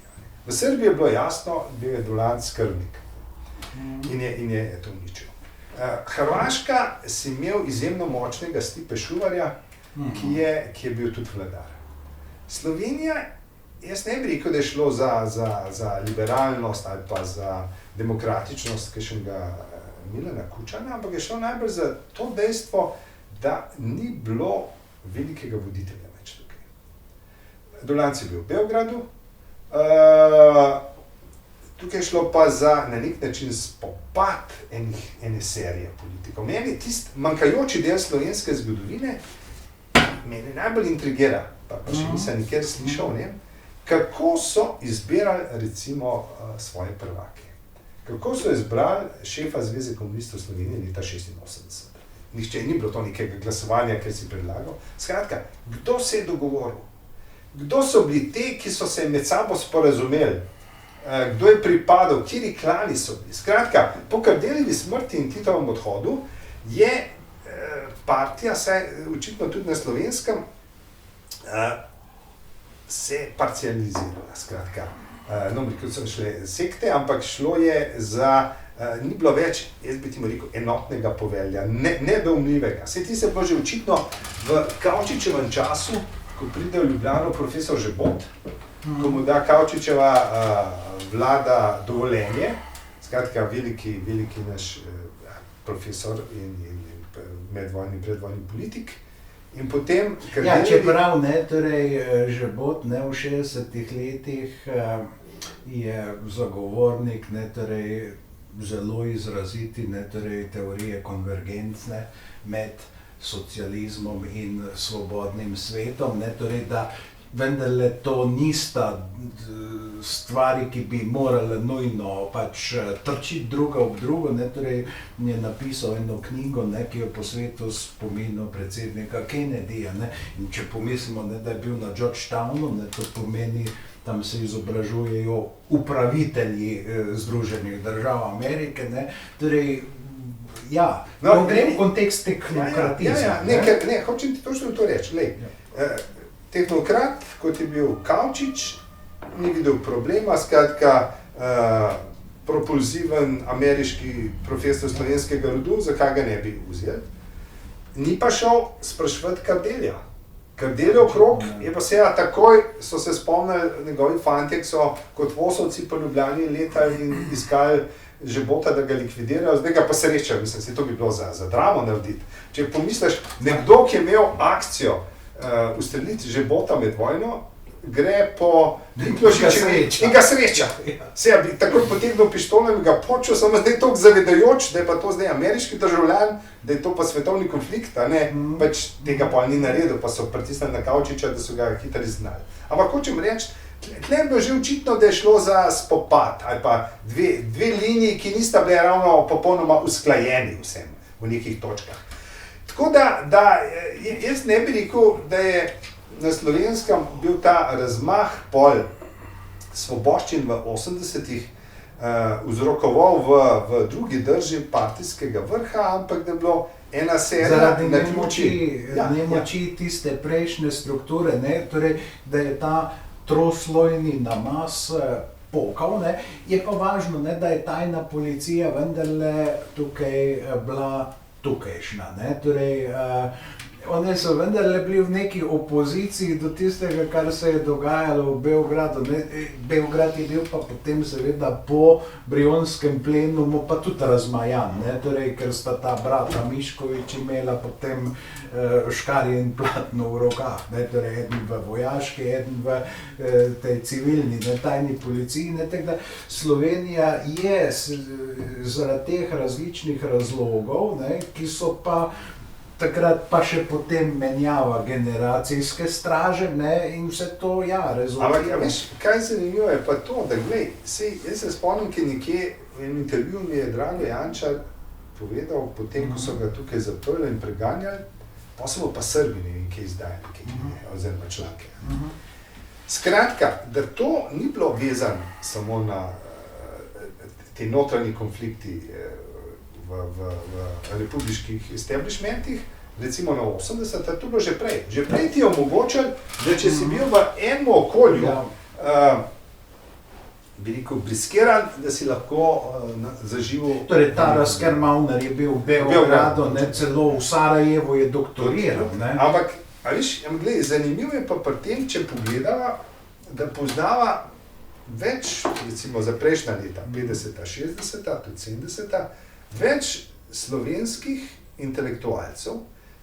V Srbiji je bilo jasno, bil je Dolanc skrbnik in je to uničil. Hrvaška si imel izjemno močnega Stipe Šuvarja, ki je bil tudi vladar. Slovenija, jaz ne bi rekel, da je šlo za liberalnost ali pa za demokratičnost kakšnega Milana Kučana, ampak je šlo najbolj za to dejstvo, da ni bilo velikega voditelja več tukaj. Dolanc je bil v Beogradu, tukaj je šlo pa za na nek način spopad ene serije politikov. Meni tisti manjkajoči del slovenske zgodovine mene najbolj intrigira, pa še nisem nikjer slišal o njem, kako so izbirali recimo svoje prvake. Kako so izbrali šefa Zveze komunistov Slovenije leta 86. Nihče ni bilo to nekega glasovanja, ker si predlagal. Skratka, kdo se je dogovoril? Kdo so bili te, ki so se med sabo sporazumeli? Kdo je pripadal, kateri klani so bili? Skratka, po Kardeljevi smrti in Titovem odhodu je partija, saj očitno tudi na Slovenskem, se parcializirala. Skratka, no, rekel sem šle sekte, ampak šlo je za, ni bilo več, jaz bi ti rekel, enotnega povelja, nedoumljivega. Saj ti se je bilo že očitno v Kavčičevem času, ko pride v Ljubljano profesor Žebot, ko mu da Kavčičeva vlada dovoljenje, skratka, veliki naš profesor in medvojni, predvojni politik. In potem,
ja, čeprav ne, torej Žebot ne, v 60-ih letih je zagovornik, ne, torej zelo izraziti, ne, torej teorije konvergencne med socializmom in svobodnim svetom, ne, torej da vendarle to nista stvari, ki bi morale nujno pač trčiti druga ob drugo, ne, torej je napisal eno knjigo, ne, ki je posvetil spominu predsednika Kennedyja, ne, in če pomislimo, ne, da je bil na Georgetownu, ne, to pomeni, tam se izobražujejo upravitelji Združenih držav Amerike, ne, torej, ja, no, gre v kontekst tehnokratizma.
Ne, hočem ti točno to reči, lej. Tehnokrat, kot je bil Kavčič, ni videl problema, skratka, propulziven ameriški profesor slovenskega rodu, zakaj ga ne bi vzel. Ni pa šel spraševati Kardelja. Kardelj okrog je pa seveda takoj, so se spomnili, njegovi fantek so kot vosovci po Ljubljani letali in iskali Žebota, da ga likvidirajo, zdaj ga pa srečajo, mislim, se to bi bilo za dramo narediti. Če pomisliš, nekdo, ki je imel akcijo ustreliti Žebota med vojno, gre po Miklošičevi in ga sreča. Se bi takoj potegnil pištolo in ga počel, samo zdaj toliko zavedajoč, da je pa to zdaj ameriški državljan, da je to pa svetovni konflikt, a ne, pač tega pa ni naredil, pa so pritisnili na Kavčiča, da so ga hitro znali. Ampak hočem reči, tle je bilo že očitno, da je šlo za spopad, ali pa dve liniji, ki nista bile ravno popolnoma usklajeni vsem v nekih točkah. Tako da jaz ne bi rekel, da je na Slovenskem bil ta razmah pol svoboščin v 80-ih vzrokoval v drugi drži partijskega vrha, ampak da je bilo ena serija
zaradi nemoči tiste prejšnje strukture, ne, torej, da je ta troslojni namaz pokal, ne, je pa važno, ne, da je tajna policija vendarle tukaj bila tukajšnja, ne, torej oni so vendarle bili v neki opoziciji do tistega, kar se je dogajalo v Beogradu, ne, Beograd je bil pa potem seveda po Brionskem plenumu pa tudi razmajan, ne, torej, ker sta ta brata Mišković imela potem škarje in platno v rokah, ne, torej eden v vojaški, eden v tej civilni, ne, tajni policiji, ne, tako da Slovenija je zaradi teh različnih razlogov, ne, ki so pa takrat pa še potem menjava generacijske straže, ne, in vse to, ja, rezultira.
Ampak, veš, kaj zanimivo je pa to, da glej, jaz se spomnim, ki nekje v enem intervjuju mi je Drago Jančar povedal, potem, ko so ga tukaj zaprli in preganjali, pa so pa Srbi nekaj izdajali, oziroma članke. Skratka, da to ni bilo vezano samo na te notranji konflikti v republiških establishmentih, recimo na 80-ta, to bilo že prej. Že prej ti je omogočal, da če si bil v enem okolju, bi rekel, briskiran, da si lahko zaživel.
Torej, Taras Kermauner je bil v Beogradu, ne, celo v Sarajevu je doktoriral. Ne.
Ampak, a viš, zanimivo je pa pri tem, če pogledava, da poznava več, recimo za prejšnja leta, 50-ta, 60-ta, tudi 70-ta, več slovenskih intelektualcev,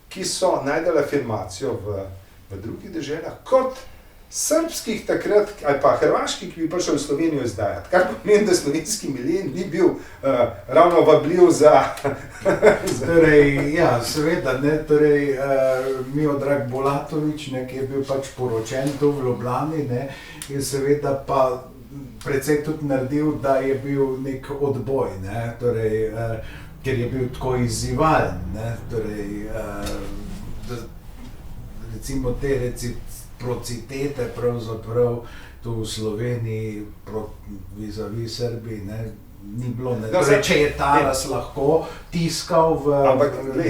ki so najdeli afirmacijo v drugih deželah, kot srbskih takrat, ali pa hrvaških, ki bi prišel v Slovenijo izdajati. Kar pomeni, da slovenski milen ni bil ravno vabljiv za...
Torej, ja, seveda, ne, torej, Miodrag Bulatović, ne, ki je bil pač poročen tu v Ljubljani, ne, in seveda pa precej tudi naredil, da je bil nek odboj, ne, torej, ker je bil tako izzivalen, ne, torej, recimo te reciprocitete pravzaprav tu v Sloveniji vis-a-vis Srbiji, ne, ni bilo, ne. Torej, če je Taras lahko tiskal v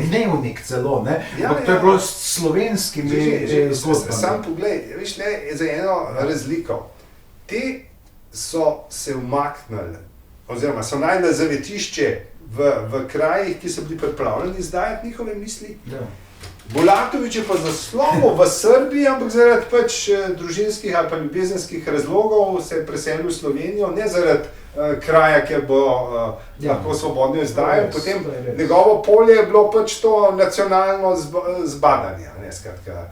dnevnik celo, ne, ampak to je bilo s slovenskimi zgodbami.
Sam poglej, veš, ne, za eno razliko. Te so se umaknili, oziroma so najdli zavetišče v krajih, ki so bili pripravljeni izdajati njihove misli.
Ja.
Bulatović je pa zasloval v Srbiji, ampak zaradi pač družinskih ali pa ljubezenskih razlogov se je preselil v Slovenijo, ne zaradi kraja, kjer bo lahko svobodno izdajal. Potem njegovo polje je bilo pač to nacionalno zbadanje, ne, skratka,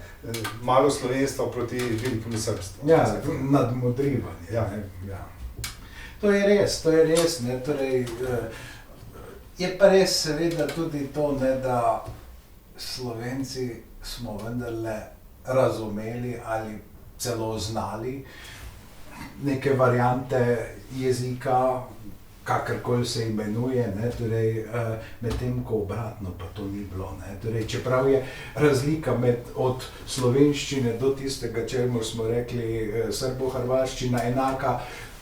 malo slovenstvo proti velikemu srbstvu.
Ja, nadmudrivanje.
Ja.
Ja. To je res, ne, torej, je pa res seveda tudi to, ne, da Slovenci smo vendarle razumeli ali celo znali neke variante jezika, kakorkoli se imenuje, ne, torej, medtem ko obratno pa to ni bilo, ne. Torej, čeprav je razlika od slovenščine do tistega, čemur smo rekli srbo-hrvaščina, enaka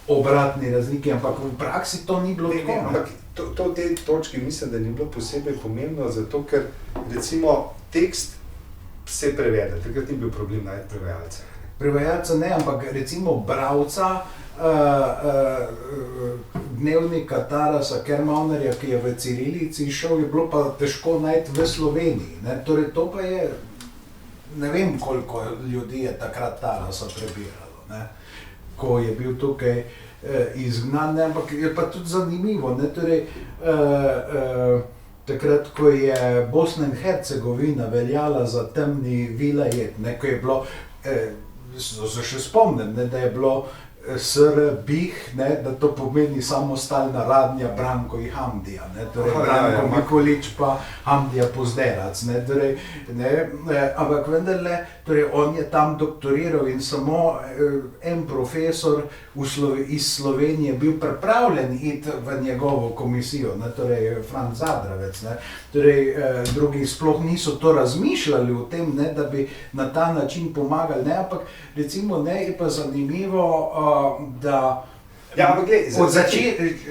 obratni razliki, ampak v praksi to ni bilo tako.
Ampak to v tej točki mislim, da ni bilo posebej pomembno, zato ker recimo tekst se prevede, takrat ni bil problem najti prevajalca.
Prevajalca ne, ampak recimo bralca dnevnika Tarasa Kermaunerja, ki je v cirilici šel, je bilo pa težko najti v Sloveniji, ne. Torej, to pa je, ne vem, koliko ljudi je takrat Tarasa prebiralo, ne, ko je bil tukaj izgnan, ne, ampak je pa tudi zanimivo, ne, torej, takrat, ko je Bosna in Hercegovina veljala za temni vilajet, ne, ko je bilo, se še spomnim, ne, da je bilo SR-BiH, ne, da to pomeni samostalna radnja Branko i Hamdija, ne, torej Branko Mikolić pa Hamdija Pozderac, ne, torej, ne, ampak vendarle, torej on je tam doktoriral in samo en profesor iz Slovenije bil pripravljen iti v njegovo komisijo, ne, torej Franc Zadravec, ne, torej drugi sploh niso to razmišljali o tem, ne, da bi na ta način pomagali, ne, ampak recimo, ne, je pa zanimivo, da od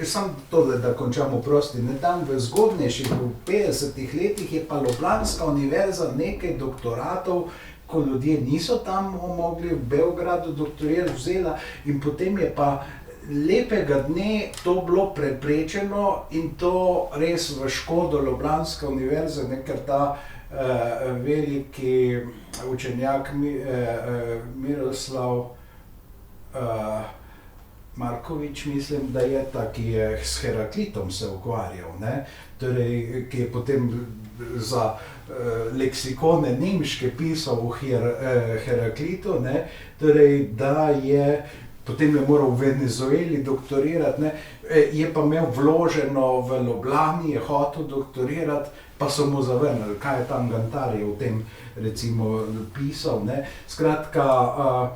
samo to, da končamo prosti, ne, tam v zgodnejših, v 50-ih letih je pa Ljubljanska univerza nekaj doktoratov, ko ljudje niso tam mogli v Beogradu doktorirati, vzela in potem je pa lepega dne to bilo preprečeno in to res v škodo Ljubljanske univerze, ne, ker ta veliki učenjak Miroslav Marković, mislim, da je ta, ki je s Heraklitom se ukvarjal, ne, torej, ki je potem za leksikone nemške pisal o Heraklitu, ne, torej, da je, potem je moral v Venezueli doktorirati, ne, je pa imel vloženo v Ljubljani, je hotel doktorirati, pa so mu zavrnili, kaj je tam Gantarij o tem, recimo, pisal, ne, skratka,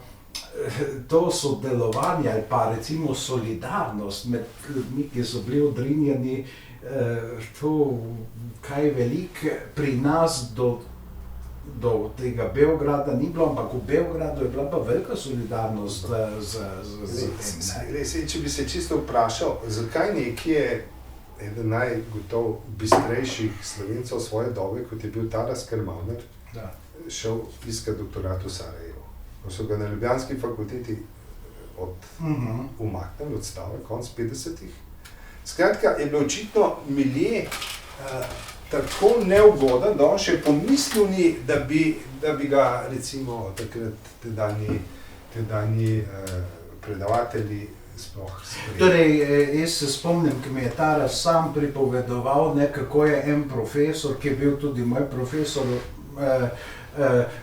to sodelovanje ali pa recimo solidarnost med ljudmi, ki so bili odrinjeni, to kaj veliko pri nas do tega Beograda ni bilo, ampak v Beogradu je bila pa velika solidarnost z tem.
Če bi se čisto vprašal, zakaj nekje eden najgotov bistrejših Slovencev svoje dobe, kot je bil Taras Krmavner, šel iskat doktorat v Sarajevo. Ko so ga na ljubljanski fakulteti umaknili od stave, konc 50-ih. Skratka, je bilo očitno milje tako neugoden, da on še pomislil ni, da bi ga recimo takrat tedanji predavatelji sploh sprejeli.
Torej, jaz se spomnim, ki mi je Taras sam pripovedoval, kako je en profesor, ki je bil tudi moj profesor,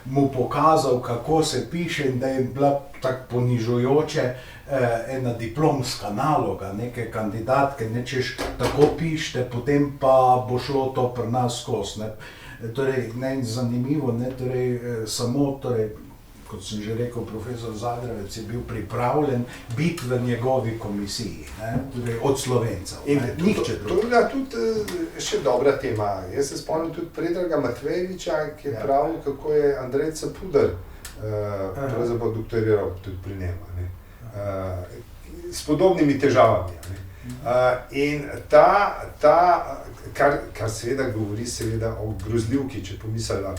mu pokazal, kako se piše in da je bila tako ponižujoče ena diplomska naloga neke kandidatke, češ tako pišite, potem pa bo šlo to pri nas skozi. Torej, zanimivo, samo, kot sem že rekel, profesor Zagrebec je bil pripravljen biti v njegovi komisiji, torej od Slovencev, nihče drug.
To je tudi še dobra tema. Jaz se spomnim tudi Predraga Matvejeviča, ki je pravil, kako je Andrej Capuder pravzaprav doktoriral tudi pri njemu, s podobnimi težavami. In kar seveda govori o grozljivki, če pomislila,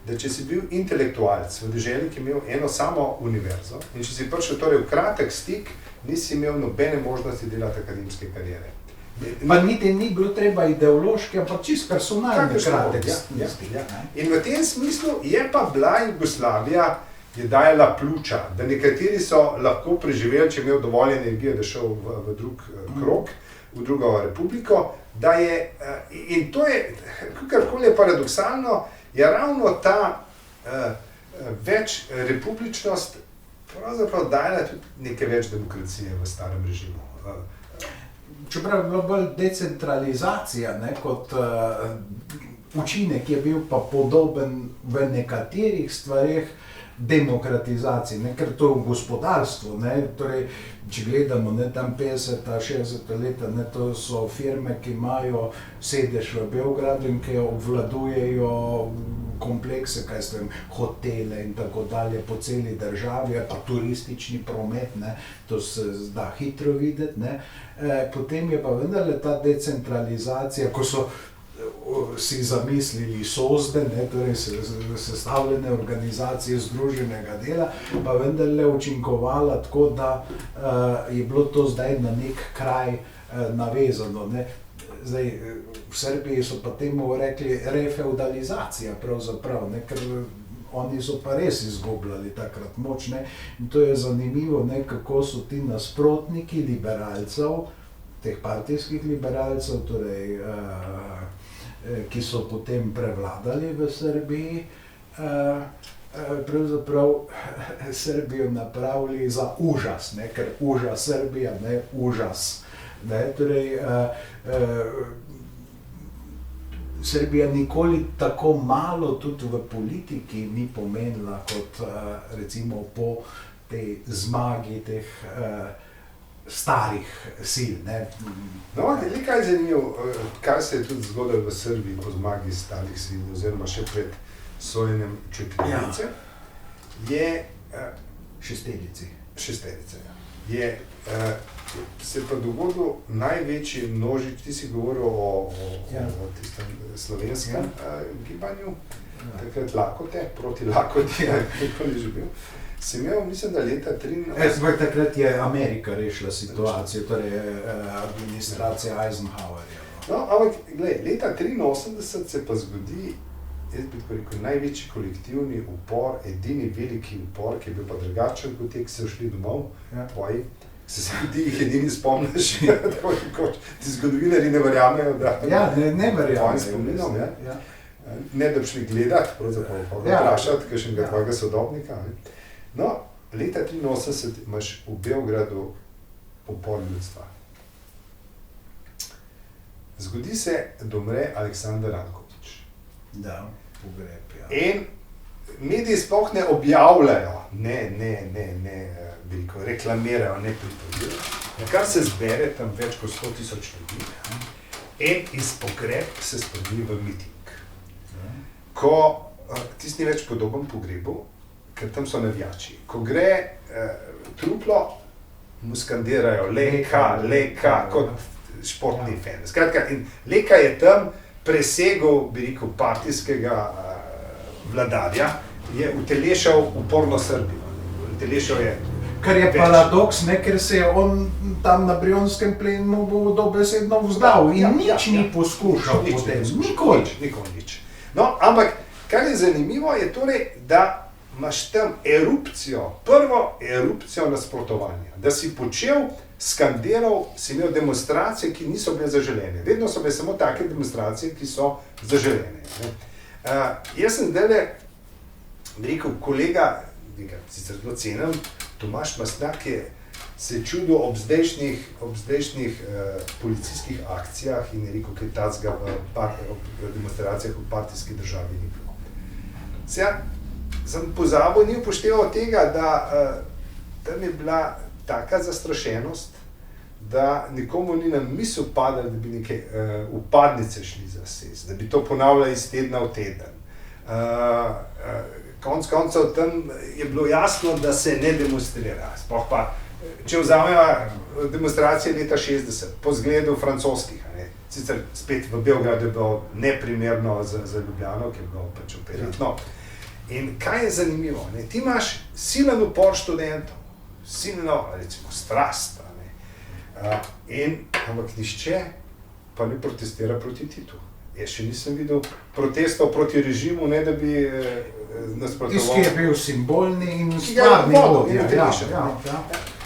da če si bil intelektualec v deželi, ki je imel eno samo univerzo, in če si prišel torej v kratek stik, nisi imel nobene možnosti delati akademske kariere.
Pa niti ni bilo treba ideološki, ampak čisto personalni kratek stik.
In v tem smislu je pa bila Jugoslavija, je dajala pljuča, da nekateri so lahko preživeli, če imel dovolj energije, da šel v drug krog, v drugo republiko, da je, in to je, kakorkoli je paradoksalno, je ravno ta več republičnost pravzaprav dajala tudi nekaj več demokracije v starem režimu.
Čeprav je bila bolj decentralizacija, kot učinek je bil pa podoben v nekaterih stvareh demokratizaciji, ker to v gospodarstvu, torej, če gledamo tam 50-60 leta, to so firme, ki imajo sedež v Beogradu in ki obvladujejo komplekse, hotele in tako dalje po celi državi, pa turistični promet, to se da hitro videti, potem je pa vendarle ta decentralizacija, ko so si zamislili SOZDE, torej sestavljene organizacije združenega dela, pa vendarle učinkovala tako, da je bilo to zdaj na nek kraj navezano. Zdaj, v Srbiji so pa temu rekli refeudalizacija pravzaprav, ker oni so pa res izgubljali takrat moč, in to je zanimivo, kako so ti nasprotniki liberalcev, teh partijskih liberalcev, torej ki so potem prevladali v Srbiji, pravzaprav Srbijo napravili za užas, ker užas Srbija, užas. Torej, Srbija nikoli tako malo tudi v politiki ni pomenila kot recimo po tej zmagi teh starih sil.
No, kaj je zanimivo, kaj se je tudi zgodilo v Srbiji po zmagi starih sil, oziroma še pred sojenjem četverice, je šesterice, je se pa dogodil največji množič, ti si govoril o tistem slovenskem gibanju, takrat lakote, proti lakoti, kako je že bil. Si imel, mislim, da leta 1983...
Takrat je Amerika rešila situacijo, torej administracija Eisenhowerja.
No, ampak, gled, leta 1983 se pa zgodi, jaz bi tako rekel, največji kolektivni upor, edini veliki upor, ki je bil pa drugačen kot te, ki so šli domov, tvoji, se ti jih edini spomniš, ti zgodovinari ne verjamejo, da...
Ja, ne verjamejo.
Tvojim spominom, ne da bi šli gledati, pravzaprav pa vprašati, kakšnega tvojega sodobnika. No, leta 1983 imaš v Beogradu upor ljudstva. Zgodi se, da umre Aleksandar Ranković.
Da, pogreb, ja.
In mediji sploh ne objavljajo, reklamirajo, ne pripovedujejo, na kar se zbere tam več kot 100,000 ljudi. In iz pogreb se spremeni v miting. Ko tisti ni več podoben pogrebu, ker tam so navijači. Ko gre truplo, mu skandirajo leka, kot športni fan. Skratka, in Leka je tam presegel, bi rekel, partijskega vladarja, je utelešal uporno Srbijo. Utelešal je
Kar je paradoks, ne, ker se je on tam na Brionskem plenu dobesedno vzdal in nič ni poskušal potem, nikoli.
Nič. No, ampak kar je zanimivo je torej, da imaš tam erupcijo, prvo erupcijo nasprotovanja, da si počel, skandiral, si imel demonstracije, ki niso bile zaželene. Vedno so bile samo take demonstracije, ki so zaželene. Jaz sem zdajle rekel, kolega, sicer zelo cenim, Tomaž Mastnak je se čudil ob zdajšnjih policijskih akcijah in je rekel, kaj tacga v demonstracijah v partijski državi ni bilo. Sem pozabil, ni upošteval tega, da tam je bila taka zastrašenost, da nikomu ni na misel padalo, da bi neke upadnice šli za sest, da bi to ponavljali iz tedna v teden. Konec koncev tam je bilo jasno, da se ne demonstrira. Sploh pa, če vzamemo demonstracije leta 60, po zgledu francoskih, sicer spet v Beogradu je bilo neprimerno za Ljubljano, ki je bilo pač operetno. In kaj je zanimivo? Ti imaš silen upor študentov, silno, recimo, strast. Ampak nišče pa ne protestira proti Titu. Jaz še nisem videl protestov proti režimu, ne da bi nasprotoval.
Tisti, ki je bil simbolni in stvarni vodja.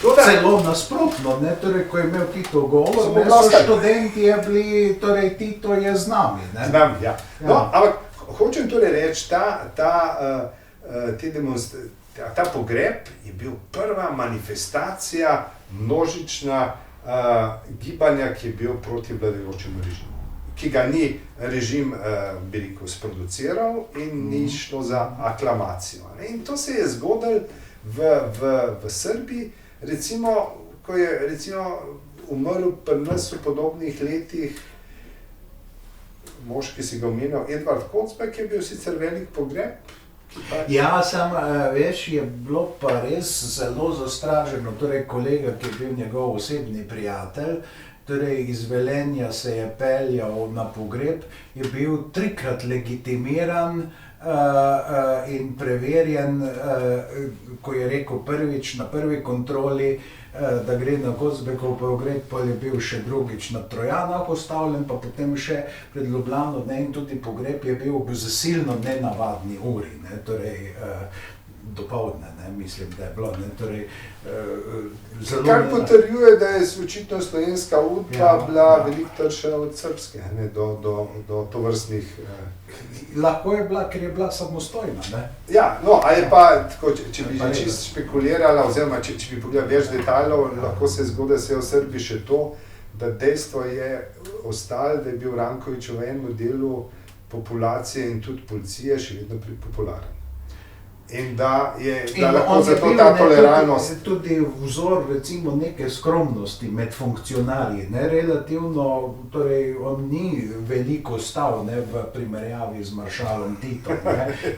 Celo nasprotno, ne, torej, ko je imel Tito govor, so študenti je bili, torej Tito je z nami. Ne?
Z nami, ja. No, ampak hočem torej reči, ta pogreb je bil prva manifestacija množična gibanja, ki je bil proti vladajočemu režimu, ki ga ni režim, bi rekel, sproduciral in ni šlo za aklamacijo. In to se je zgodilo v Srbiji, recimo, ko je recimo umrl pri nas v podobnih letih mož, ki si ga omenil, Edvard Kocbek, je bil sicer velik pogreb.
Ja, veš, je bilo pa res zelo zastraženo, torej kolega, ki je bil njegov osebni prijatelj, torej iz Velenja se je peljal na pogreb, je bil 3-krat legitimiran in preverjen, ko je rekel prvič na prvi kontroli, da gre na Kocbekov pogreb, pa je bil še drugič na Trojanah ustavljen, pa potem še pred Ljubljano, in tudi pogreb je bil v zasilno nenavadni uri, torej dopoldne, mislim, da je bilo, torej zelo...
Kar potrjuje, da je očitno slovenska udba bila veliko trša od srbske, do tovrstnih...
Lahko je bila, ker je bila samostojna, ne?
Ja, no, ali pa, če bi že čisto špekulirala, oziroma če bi pogledala več detajlov, lahko se zgodi, da se je v Srbiji še to, da dejstvo je ostalo, da je bil Ranković v enem delu populacije in tudi policije še vedno popularen. In da lahko zato ta tolerantnost.
Tudi vzor, recimo, neke skromnosti med funkcionarji, relativno, torej on ni veliko stal, v primerjavi z maršalom Titom,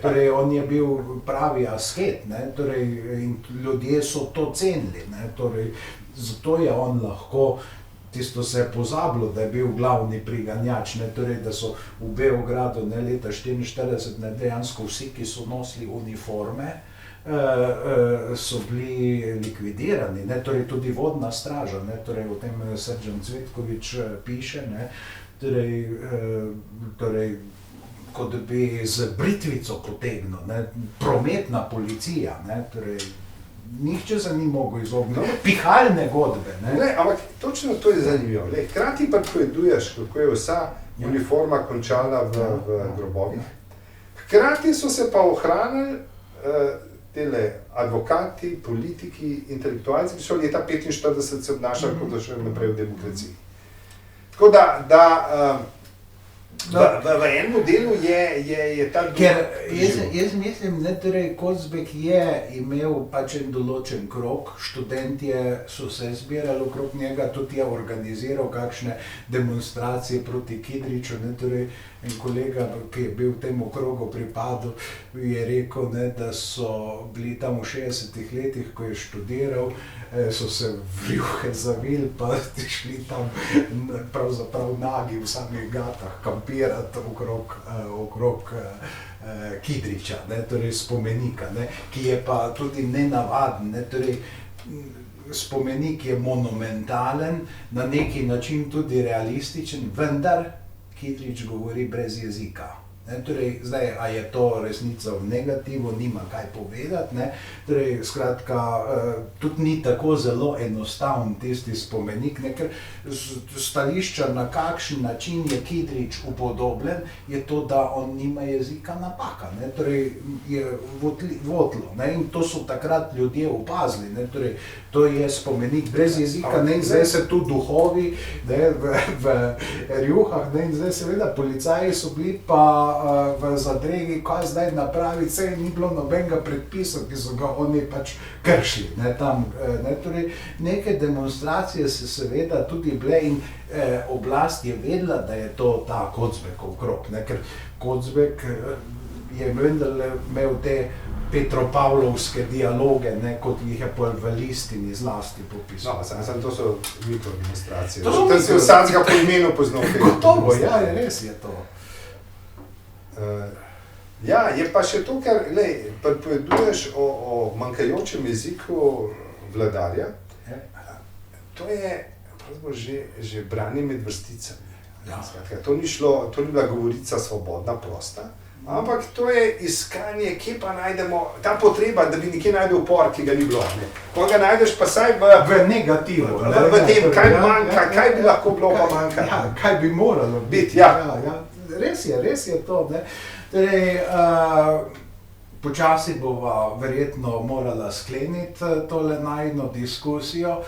torej on je bil pravi asket, torej in ljudje so to cenili, torej zato je on lahko. Tisto se je pozabilo, da je bil glavni priganjač, torej da so v Beogradu leta 1944 dejansko vsi, ki so nosili uniforme, so bili likvidirani, torej tudi vodna straža, torej o tem Srđan Cvetković piše, torej kot bi z britvico potegnil, prometna policija, torej nihče se ni mogel izogniti, pihalne godbe.
Ampak točno to je zanimivo. Hkrati pa poveduješ, kako je vsa uniforma končala v grobovih. Hkrati so se pa ohranili tele advokati, politiki, intelektualci, ki so leta 1945 se obnašali, kot da še naprej v demokraciji. Tako da v enem delu je ta duh.
Ker jaz mislim, da torej Kocbek je imel pač en določen krog, študentje so se zbirali okrog njega, tudi je organiziral kakšne demonstracije proti Kidriču, ne, torej en kolega, ki je bil temu krogu pripadal, je rekel, ne, da so bili tam v 60-ih letih, ko je študiral, so se v rjuhe zavili, pa šli tam pravzaprav nagi v samih gatah kampirati okrog Kidriča, ne, torej spomenika, ne, ki je pa tudi nenavaden, ne, torej spomenik je monumentalen, na neki način tudi realističen, vendar Kidrič govori brez jezika. Ne, torej, zdaj, a je to resnica v negativu, nima kaj povedati, ne, torej, skratka, tudi ni tako zelo enostaven tisti spomenik, ne, ker stališča, na kakšen način je Kidrič upodobljen, je to, da on nima jezika napaka, ne, torej, je votlo, ne, in to so takrat ljudje opazili, ne, torej, to je spomenik brez jezika, ne, in zdaj se tu duhovi, ne, v rjuhah, ne, in zdaj seveda policaji so bili pa v zadregi, kaj zdaj napraviti, saj ni bilo nobenega predpisa, ki so ga oni pač kršili, ne, tam, ne, torej, neke demonstracije se seveda tudi bile in oblast je vedela, da je to ta Kocbekov krog, ne, ker Kocbek je vendarle imel te petropavlovske dialoge, ne, kot jih je pol v Listini zlasti popisal.
No, samo to so mikrodemonstracije.
To so
To se vsakega po imenu poznal.
Gotovo, ja, res je to.
Ja, je pa še to, ker pripoveduješ o manjkajočem jeziku vladarja. To je pravzaprav že branje med vrsticami.
Ja.
To ni bila govorica svobodna, prosta, ampak to je iskanje, kje pa najdemo ta potreba, da bi nekje najdel upor, ki ga ni bilo. Ne. Ko ga najdeš pa saj v
negativu.
V tem, kaj manjka, kaj bi lahko bilo pa manjka.
Ja, kaj bi moralo
biti. Ja.
Res je to, ne. Torej, počasi bova verjetno morala skleniti tole najino diskusijo.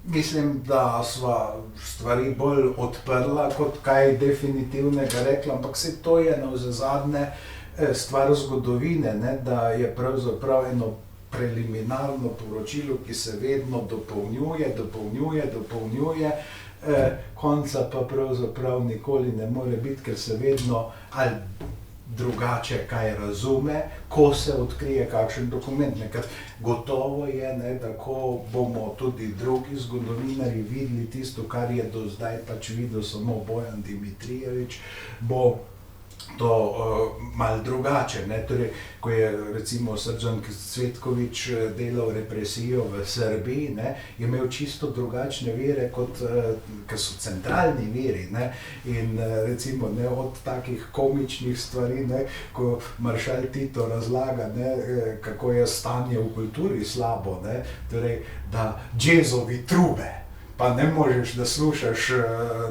Mislim, da sva stvari bolj odprla, kot kaj definitivnega rekla, ampak se to je navsezadnje stvar zgodovine, ne, da je pravzaprav eno preliminarno poročilo, ki se vedno dopolnjuje, konca pa pravzaprav nikoli ne more biti, ker se vedno ali drugače kaj razume, ko se odkrije kakšen dokument. Ker gotovo je, ne, da ko bomo tudi drugi zgodovinarji videli tisto, kar je do zdaj pač videl samo Bojan Dimitrijevič, bo to malo drugače, ne, torej, ko je recimo Srđan Cvetković delal represijo v Srbiji, ne, je imel čisto drugačne vire, kot, ker so centralni viri, ne, in recimo, ne, od takih komičnih stvari, ne, ko maršal Tito razlaga, ne, kako je stanje v kulturi slabo, ne, torej, da džezovi trube, pa ne možeš, da slušaš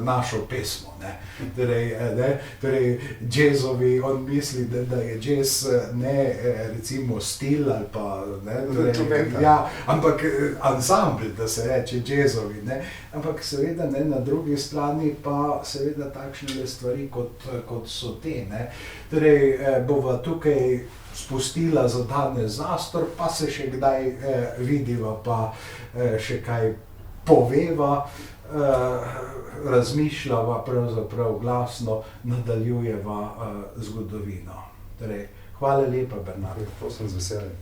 našo pesmo, ne. Torej, džezovi, on misli, da je džez ne recimo stil ali pa, ne, torej, ja, ampak ansambl, da se reče džezovi, ne, ampak seveda, ne, na drugi strani pa seveda takšne stvari, kot so te, ne. Torej, bova tukaj spustila za danes zastor, pa se še kdaj vidiva, pa še kaj poveva, razmišljava pravzaprav glasno, nadaljujeva zgodovino. Torej, hvala lepa, Bernard.
Prosim, z veseljem.